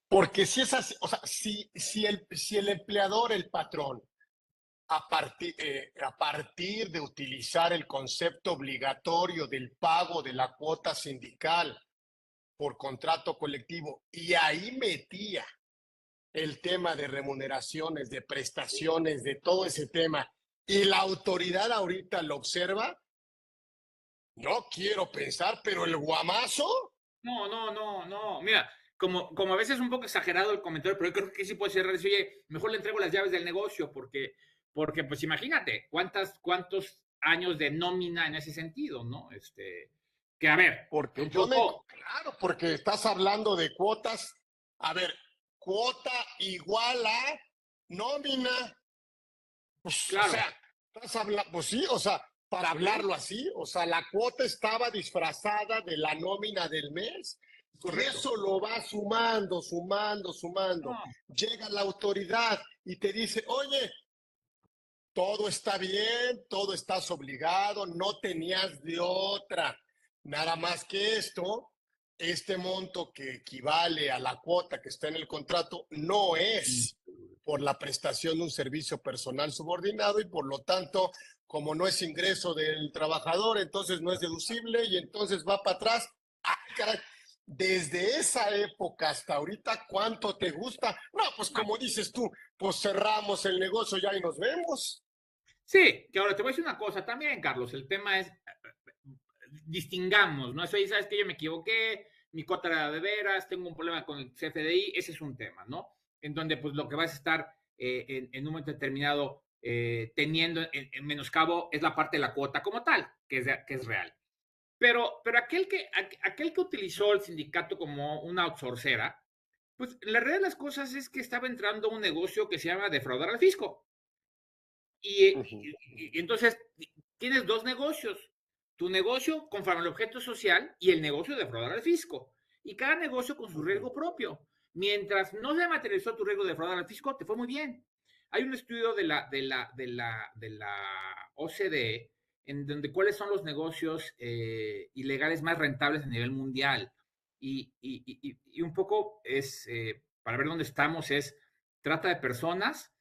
[SPEAKER 1] Porque si es así, o sea, si el empleador, el patrón, a partir de utilizar el concepto obligatorio del pago de la cuota sindical por contrato colectivo y ahí metía el tema de remuneraciones, de prestaciones, de todo ese tema, y la autoridad ahorita lo observa, no quiero pensar, pero el guamazo.
[SPEAKER 2] No, no, no, no. Mira, como a veces es un poco exagerado el comentario, pero yo creo que sí puede ser, oye, mejor le entrego las llaves del negocio, porque pues imagínate, cuántos años de nómina en ese sentido, ¿no? Que a ver, que
[SPEAKER 1] Porque
[SPEAKER 2] un poco,
[SPEAKER 1] claro, porque estás hablando de cuotas. A ver, cuota igual a nómina. Pues, o
[SPEAKER 2] claro,
[SPEAKER 1] sea, estás hablando, pues sí, o sea, para
[SPEAKER 2] sí,
[SPEAKER 1] hablarlo así, o sea, la cuota estaba disfrazada de la nómina del mes. Y
[SPEAKER 2] correcto.
[SPEAKER 1] eso lo va sumando, sumando, sumando.
[SPEAKER 2] No,
[SPEAKER 1] Llega la autoridad y te dice, oye, todo está bien, todo estás obligado, no tenías de otra. Nada más que esto, este monto que equivale a la cuota que está en el contrato no es por la prestación de un servicio personal subordinado y por lo tanto, como no es ingreso del trabajador, entonces no es deducible y entonces va para atrás. ¡Ah, caray! Desde esa época hasta ahorita, ¿cuánto te gusta? No, pues
[SPEAKER 2] no.
[SPEAKER 1] como dices tú, pues cerramos el negocio ya y nos vemos.
[SPEAKER 2] Sí, que ahora te voy a decir una cosa también, Carlos, el tema es, distingamos, ¿no? Eso ahí, sabes que yo me equivoqué, mi cuota era de veras, tengo un problema con el CFDI, ese es un tema, ¿no? En donde pues lo que vas a estar en un momento determinado teniendo en menoscabo es la parte de la cuota como tal, que es real. Pero aquel que utilizó el sindicato como una outsourcera, pues la realidad de las cosas es que estaba entrando a un negocio que se llama defraudar al fisco.
[SPEAKER 1] Ujú.
[SPEAKER 2] Y entonces tienes dos negocios, tu negocio conforme al objeto social y el negocio de defraudar al fisco. Y cada negocio con su
[SPEAKER 1] Ujú.
[SPEAKER 2] riesgo propio. Mientras no se materializó tu riesgo de defraudar al fisco, te fue muy bien. Hay un estudio de la OCDE en donde cuáles son los negocios ilegales más rentables a nivel mundial. Y un poco es, para ver dónde estamos, es trata de personas,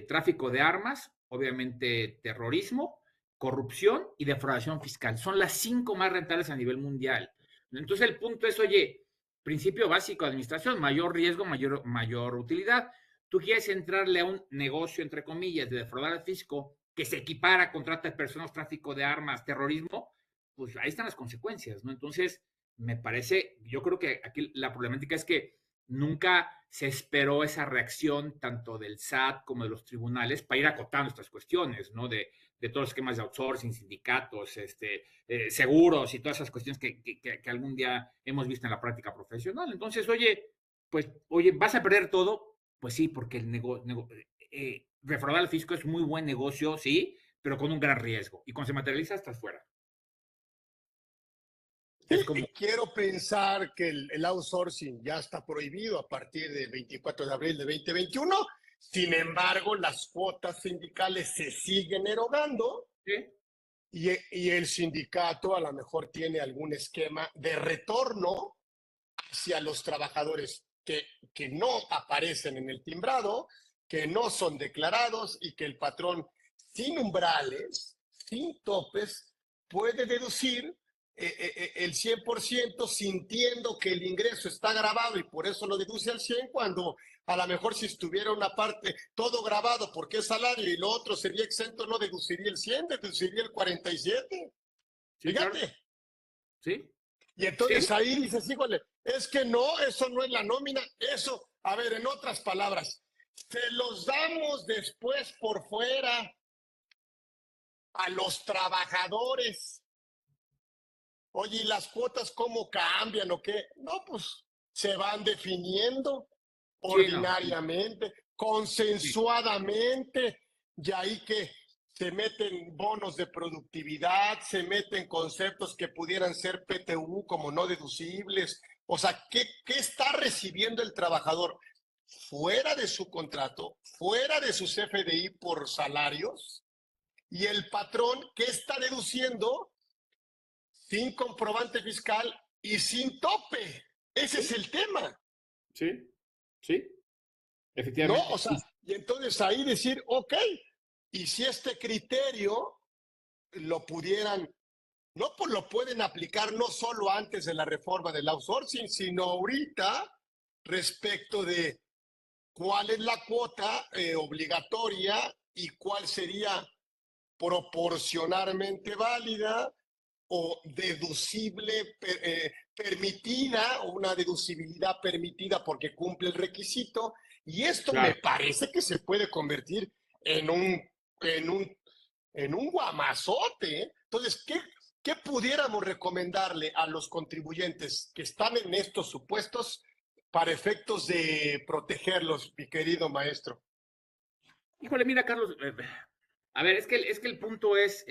[SPEAKER 2] tráfico de armas, obviamente terrorismo, corrupción y defraudación fiscal. Son las 5 más rentables a nivel mundial. Entonces el punto es, oye, principio básico de administración, mayor riesgo, mayor utilidad. Tú quieres entrarle a un negocio, entre comillas, de defraudar al fisco que se equipara con trata de personas, tráfico de armas, terrorismo, pues ahí están las consecuencias, ¿no? Entonces, me parece, yo creo que aquí la problemática es que nunca se esperó esa reacción tanto del SAT como de los tribunales para ir acotando estas cuestiones, ¿no? De todos los esquemas de outsourcing, sindicatos, seguros y todas esas cuestiones que algún día hemos visto en la práctica profesional. Entonces, oye, pues, oye, ¿vas a perder todo? Pues sí, porque defraudar al fisco es muy buen negocio, sí, pero con un gran riesgo. Y cuando se materializa, estás fuera. Es
[SPEAKER 1] Sí,
[SPEAKER 2] como,
[SPEAKER 1] y quiero pensar que el outsourcing ya está prohibido a partir del 24 de abril de 2021. Sin embargo, las cuotas sindicales se siguen erogando
[SPEAKER 2] ¿sí?
[SPEAKER 1] y el sindicato a lo mejor tiene algún esquema de retorno hacia los trabajadores que no aparecen en el timbrado, que no son declarados y que el patrón sin umbrales, sin topes, puede deducir el 100% sintiendo que el ingreso está grabado y por eso lo deduce al 100 cuando a lo mejor si estuviera una parte todo grabado porque es salario y lo otro sería exento, no deduciría el 100, deduciría el 47.
[SPEAKER 2] Sí, claro.
[SPEAKER 1] Fíjate.
[SPEAKER 2] Sí,
[SPEAKER 1] Y
[SPEAKER 2] sí,
[SPEAKER 1] entonces ahí dices, híjole, es que no, eso no es la nómina, eso, a ver, en otras palabras, se los damos después por fuera a los trabajadores. Oye, ¿y las cuotas cómo cambian o qué? No, pues se van definiendo
[SPEAKER 2] sí, no. Sí,
[SPEAKER 1] ordinariamente,
[SPEAKER 2] sí,
[SPEAKER 1] consensuadamente, y ahí que se meten bonos de productividad, se meten conceptos que pudieran ser PTU como no deducibles. O sea, ¿qué está recibiendo el trabajador fuera de su contrato, fuera de sus FDI por salarios? Y el patrón, ¿qué está deduciendo sin comprobante fiscal y sin tope? Ese es
[SPEAKER 2] sí,
[SPEAKER 1] el tema,
[SPEAKER 2] sí, sí,
[SPEAKER 1] ¿no?
[SPEAKER 2] efectivamente.
[SPEAKER 1] O sea, y entonces ahí decir, ok, y si este criterio lo pudieran, no pues lo pueden aplicar no solo antes de la reforma del outsourcing, sino ahorita respecto de cuál es la cuota obligatoria y cuál sería proporcionalmente válida o deducible permitida o una deducibilidad permitida porque cumple el requisito. Y esto me
[SPEAKER 2] Claro.
[SPEAKER 1] parece que se puede convertir en en un, en un guamazote. Entonces, ¿qué pudiéramos recomendarle a los contribuyentes que están en estos supuestos para efectos de protegerlos, mi querido maestro?
[SPEAKER 2] Híjole, mira, Carlos, a ver, es que el punto es,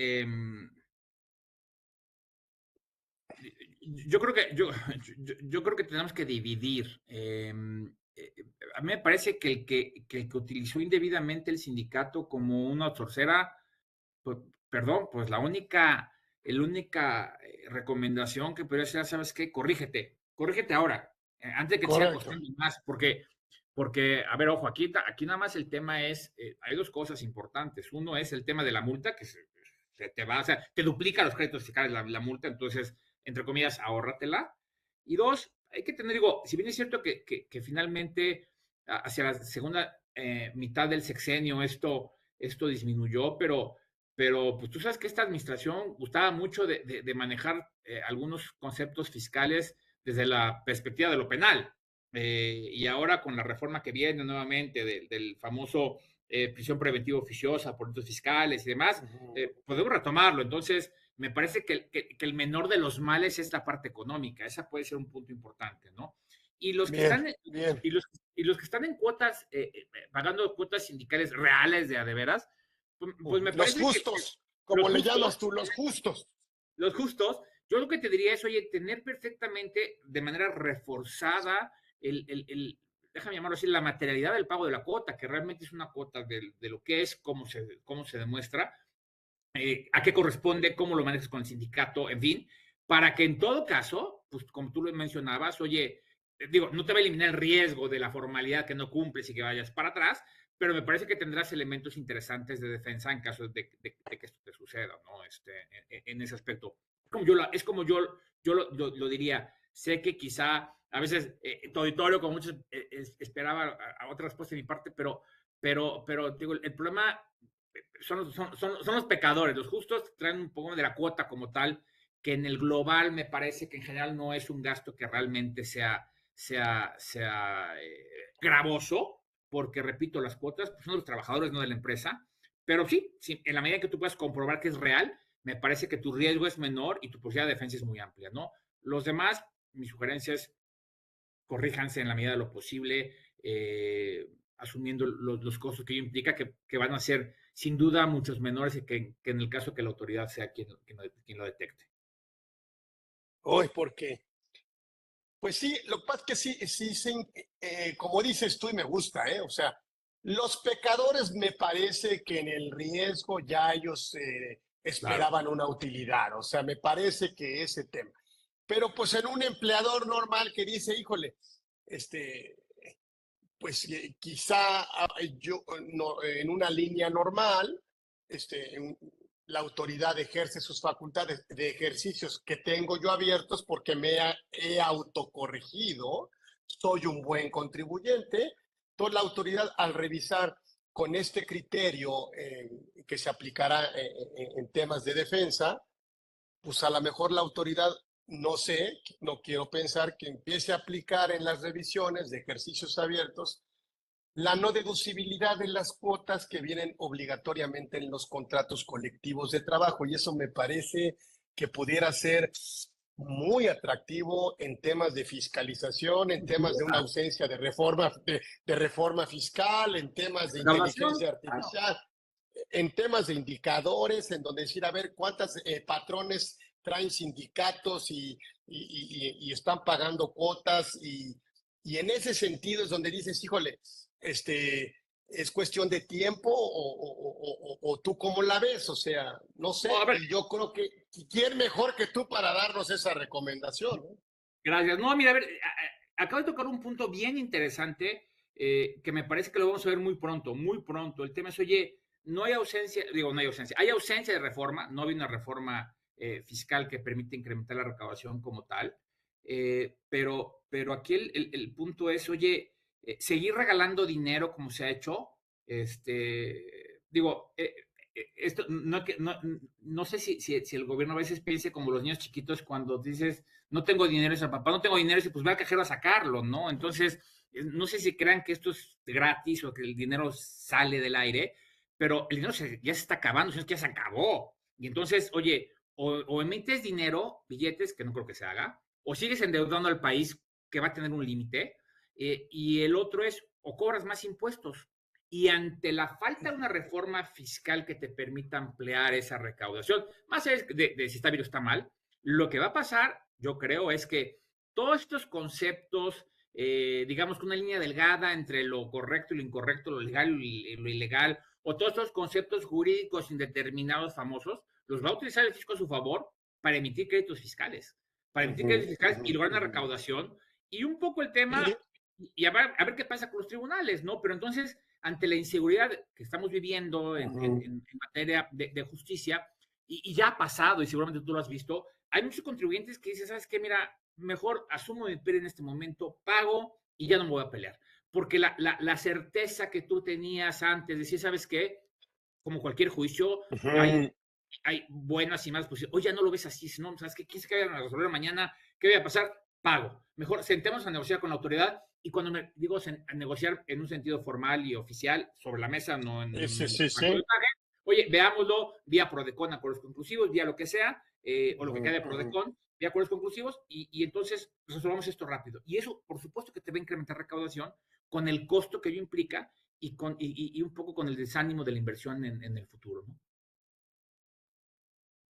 [SPEAKER 2] yo creo que yo creo que tenemos que dividir. A mí me parece que el que utilizó indebidamente el sindicato como una outsourcera, pues, perdón, pues la única recomendación que podría ser, ¿sabes qué? Corrígete ahora, antes de que te siga
[SPEAKER 1] Correcto.
[SPEAKER 2] costando más, porque, a ver, ojo, aquí nada más el tema es, hay dos cosas importantes. Uno es el tema de la multa, que se te va, o sea, te duplica los créditos fiscales la multa, entonces, entre comillas, ahórratela. Y dos, hay que tener, digo, si bien es cierto que finalmente hacia la segunda mitad del sexenio esto disminuyó, pero pues tú sabes que esta administración gustaba mucho de manejar algunos conceptos fiscales desde la perspectiva de lo penal. Y ahora con la reforma que viene nuevamente del famoso prisión preventiva oficiosa por delitos fiscales y demás, podemos retomarlo. Entonces, me parece que el menor de los males es la parte económica. Esa puede ser un punto importante, ¿no? Y los que
[SPEAKER 1] Bien,
[SPEAKER 2] están,
[SPEAKER 1] bien.
[SPEAKER 2] y los que están en cuotas, pagando cuotas sindicales reales de a de veras, pues me
[SPEAKER 1] Los
[SPEAKER 2] parece que
[SPEAKER 1] justos, como
[SPEAKER 2] los
[SPEAKER 1] le
[SPEAKER 2] justos,
[SPEAKER 1] llamas tú, los justos.
[SPEAKER 2] los justos, yo lo que te diría es, oye, tener perfectamente de manera reforzada déjame llamarlo así, la materialidad del pago de la cuota, que realmente es una cuota de lo que es, cómo se demuestra, a qué corresponde, cómo lo manejas con el sindicato, en fin, para que en todo caso, pues como tú lo mencionabas, oye, digo, no te va a eliminar el riesgo de la formalidad que no cumples y que vayas para atrás, pero me parece que tendrás elementos interesantes de defensa en caso de que esto te suceda, ¿no? En ese aspecto. Es como yo lo diría. Sé que quizá a veces tu auditorio, como muchos, esperaba a otra respuesta de mi parte, pero digo, el problema son los pecadores. Los justos traen un poco de la cuota como tal, que en el global me parece que en general no es un gasto que realmente sea gravoso, porque repito, las cuotas pues, son de los trabajadores, no de la empresa. Pero sí, en la medida que tú puedas comprobar que es real, me parece que tu riesgo es menor y tu posibilidad de defensa es muy amplia, ¿no? Los demás, mi sugerencia es corríjanse en la medida de lo posible, asumiendo los costos que ello implica, que van a ser sin duda muchos menores que en el caso que la autoridad sea quien lo detecte.
[SPEAKER 1] Uy, ¿por qué? Pues sí, lo que pasa es que sí, como dices tú y me gusta, ¿eh? O sea, los pecadores me parece que en el riesgo ya ellos
[SPEAKER 2] Claro.
[SPEAKER 1] esperaban una utilidad, o sea, me parece que ese tema. Pero pues en un empleador normal que dice, híjole, este, pues quizá yo no, en una línea normal, la autoridad ejerce sus facultades de ejercicios que tengo yo abiertos porque he autocorregido, soy un buen contribuyente. Entonces la autoridad al revisar con este criterio que se aplicará en temas de defensa, pues a lo mejor la autoridad, no sé, no quiero pensar que empiece a aplicar en las revisiones de ejercicios abiertos la no deducibilidad de las cuotas que vienen obligatoriamente en los contratos colectivos de trabajo. Y eso me parece que pudiera ser muy atractivo en temas de fiscalización, en temas de una ausencia de reforma fiscal, en temas de
[SPEAKER 2] Recaudación,
[SPEAKER 1] inteligencia
[SPEAKER 2] claro.
[SPEAKER 1] artificial, en temas de indicadores, en donde decir, a ver, cuántos patrones traen sindicatos y están pagando cuotas y en ese sentido es donde dices, híjole, es cuestión de tiempo o tú cómo la ves, o sea, no sé,
[SPEAKER 2] No, a ver,
[SPEAKER 1] y yo creo que quién mejor que tú para darnos esa recomendación, ¿no?
[SPEAKER 2] gracias. No, mira, a ver, acabo de tocar un punto bien interesante que me parece que lo vamos a ver muy pronto, muy pronto. El tema es, oye, no hay ausencia, digo, no hay ausencia, hay ausencia de reforma, no hay una reforma fiscal que permite incrementar la recaudación como tal, pero aquí el punto es, oye, seguir regalando dinero como se ha hecho, digo, esto no sé si el gobierno a veces piense como los niños chiquitos cuando dices, no tengo dinero, y papá no tengo dinero, y pues va al cajero a sacarlo, ¿no? Entonces, no sé si crean que esto es gratis o que el dinero sale del aire, pero el dinero ya se está acabando, sino que ya se acabó. Y entonces, oye, o emites dinero, billetes, que no creo que se haga, o sigues endeudando al país, que va a tener un límite, y el otro es, o cobras más impuestos. Y ante la falta de una reforma fiscal que te permita ampliar esa recaudación, más allá de si está bien o está mal, lo que va a pasar, yo creo, es que todos estos conceptos, digamos que una línea delgada entre lo correcto y lo incorrecto, lo legal y lo ilegal, o todos estos conceptos jurídicos indeterminados famosos, los va a utilizar el fisco a su favor para emitir créditos fiscales, y lograr una recaudación. Y un poco el tema,
[SPEAKER 1] Y,
[SPEAKER 2] y a ver qué pasa con los tribunales, ¿no? Pero entonces, ante la inseguridad que estamos viviendo en materia de justicia, y ya ha pasado, y seguramente tú lo has visto, hay muchos contribuyentes que dicen, ¿sabes qué? Mira, mejor asumo mi pérdida en este momento, pago y ya no me voy a pelear. Porque la certeza que tú tenías antes, de decir, ¿sabes qué? Como cualquier juicio, hay buenas y malas posiciones. Hoy ya no lo ves así, no, ¿sabes qué? ¿Quién se vayan a resolver mañana? ¿Qué voy a pasar? Pago. Mejor sentemos a negociar con la autoridad y cuando me digo a negociar en un sentido formal y oficial, sobre la mesa, no en
[SPEAKER 1] sí,
[SPEAKER 2] un
[SPEAKER 1] sí, sí.
[SPEAKER 2] oye, veámoslo vía Prodecon, acuerdos conclusivos, vía lo que sea, o lo que quede de
[SPEAKER 1] Ujú.
[SPEAKER 2] Prodecon, vía acuerdos conclusivos, y entonces resolvamos esto rápido. Y eso, por supuesto, que te va a incrementar recaudación con el costo que ello implica y un poco con el desánimo de la inversión en el futuro, ¿no?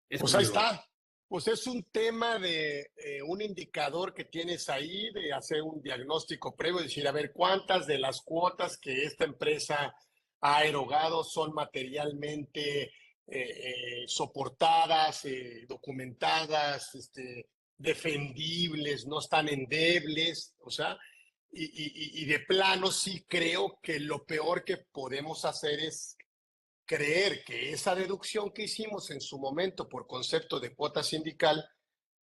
[SPEAKER 2] Es
[SPEAKER 1] Pues
[SPEAKER 2] como
[SPEAKER 1] ahí
[SPEAKER 2] yo lo veo.
[SPEAKER 1] está. Pues es un tema de un indicador que tienes ahí, de hacer un diagnóstico previo, decir, a ver, cuántas de las cuotas que esta empresa ha erogado son materialmente soportadas, documentadas, defendibles, no están endebles, o sea, y de plano sí creo que lo peor que podemos hacer es creer que esa deducción que hicimos en su momento por concepto de cuota sindical,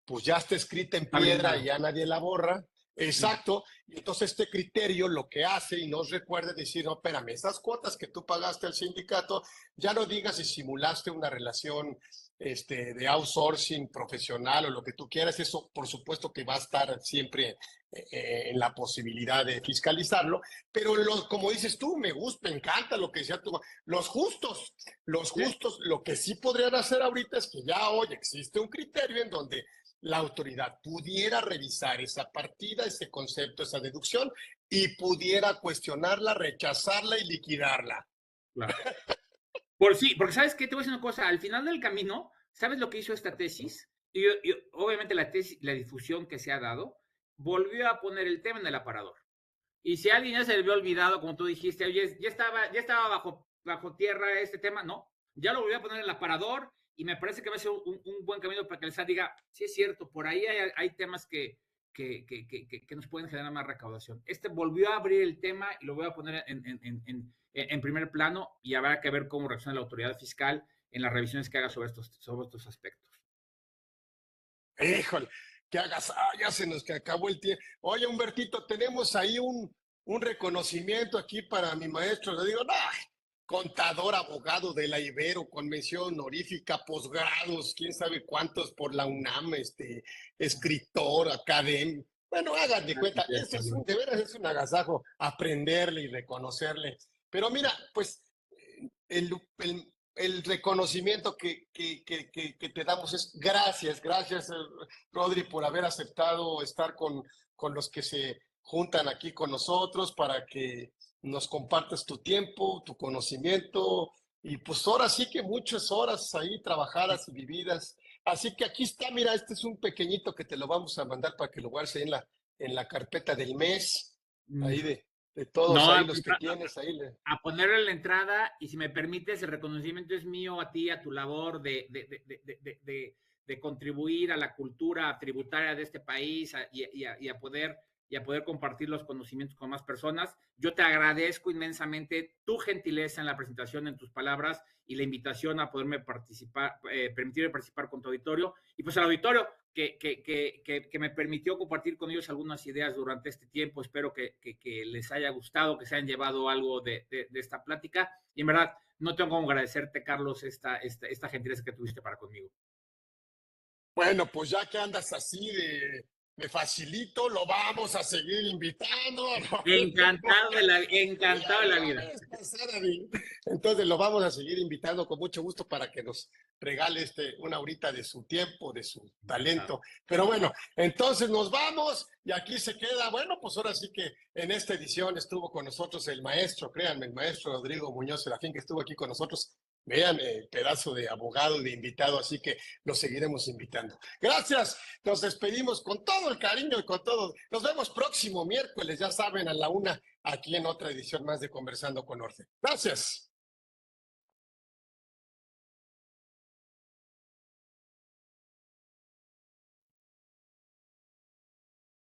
[SPEAKER 1] pues ya está escrita en
[SPEAKER 2] Está
[SPEAKER 1] piedra y
[SPEAKER 2] blindado.
[SPEAKER 1] ya nadie la borra.
[SPEAKER 2] Sí,
[SPEAKER 1] Exacto. Y entonces este criterio lo que hace y nos recuerda decir, no, espérame, esas cuotas que tú pagaste al sindicato, ya no digas si simulaste una relación de outsourcing profesional o lo que tú quieras, eso por supuesto que va a estar siempre en la posibilidad de fiscalizarlo, pero como dices tú, me gusta, me encanta lo que decía tú, los
[SPEAKER 2] sí,
[SPEAKER 1] justos, lo que sí podrían hacer ahorita es que ya hoy existe un criterio en donde la autoridad pudiera revisar esa partida, ese concepto, esa deducción y pudiera cuestionarla, rechazarla y liquidarla.
[SPEAKER 2] claro. Por sí, porque sabes qué, te voy a decir una cosa, al final del camino, ¿sabes lo que hizo esta tesis? Y obviamente la tesis, la difusión que se ha dado, volvió a poner el tema en el aparador. Y si a alguien ya se le había olvidado, como tú dijiste, oye, ya estaba bajo tierra este tema, no, ya lo volvió a poner en el aparador y me parece que va a ser un buen camino para que el SAT diga, sí es cierto, por ahí hay temas que nos pueden generar más recaudación. Este volvió a abrir el tema y lo voy a poner en primer plano y habrá que ver cómo reacciona la autoridad fiscal en las revisiones que haga sobre estos aspectos.
[SPEAKER 1] Híjole, que hagas, ya se nos que acabó el tiempo. Oye, Humbertito, tenemos ahí un reconocimiento aquí para mi maestro. Le digo, no, contador, abogado de la Ibero, con mención honorífica, posgrados, quién sabe cuántos por la UNAM, escritor, académico. Bueno, hagan de cuenta, eso es de veras es un agasajo aprenderle y reconocerle. Pero mira, pues el, el reconocimiento que te damos es gracias, Rodri, por haber aceptado estar con los que se juntan aquí con nosotros para que nos compartas tu tiempo, tu conocimiento y pues ahora sí que muchas horas ahí trabajadas y vividas. Así que aquí está, mira, este es un pequeñito que te lo vamos a mandar para que lo guardes ahí en la carpeta del mes, ahí de todos
[SPEAKER 2] No,
[SPEAKER 1] ahí los que tienes ahí.
[SPEAKER 2] A ponerle en la entrada, y si me permites, el reconocimiento es mío a ti, a tu labor de contribuir a la cultura tributaria de este país y a poder compartir los conocimientos con más personas. Yo te agradezco inmensamente tu gentileza en la presentación, en tus palabras y la invitación a poderme permitirme participar con tu auditorio. Y pues al auditorio que me permitió compartir con ellos algunas ideas durante este tiempo. Espero que les haya gustado, que se hayan llevado algo de esta plática. Y en verdad, no tengo como agradecerte, Carlos, esta gentileza que tuviste para conmigo.
[SPEAKER 1] Bueno, pues ya que andas así de facilito, lo vamos a seguir invitando.
[SPEAKER 2] Encantado de la vida.
[SPEAKER 1] Entonces lo vamos a seguir invitando con mucho gusto para que nos regale una horita de su tiempo, de su talento. Pero bueno, entonces nos vamos y aquí se queda. Bueno, pues ahora sí que en esta edición estuvo con nosotros el maestro, créanme, el maestro Rodrigo Muñoz Serafín, que estuvo aquí con nosotros. Vean, pedazo de abogado, de invitado, así que lo seguiremos invitando. Gracias, nos despedimos con todo el cariño y con todo. Nos vemos próximo miércoles, ya saben, a la 1, aquí en otra edición más de Conversando con Orfe. Gracias.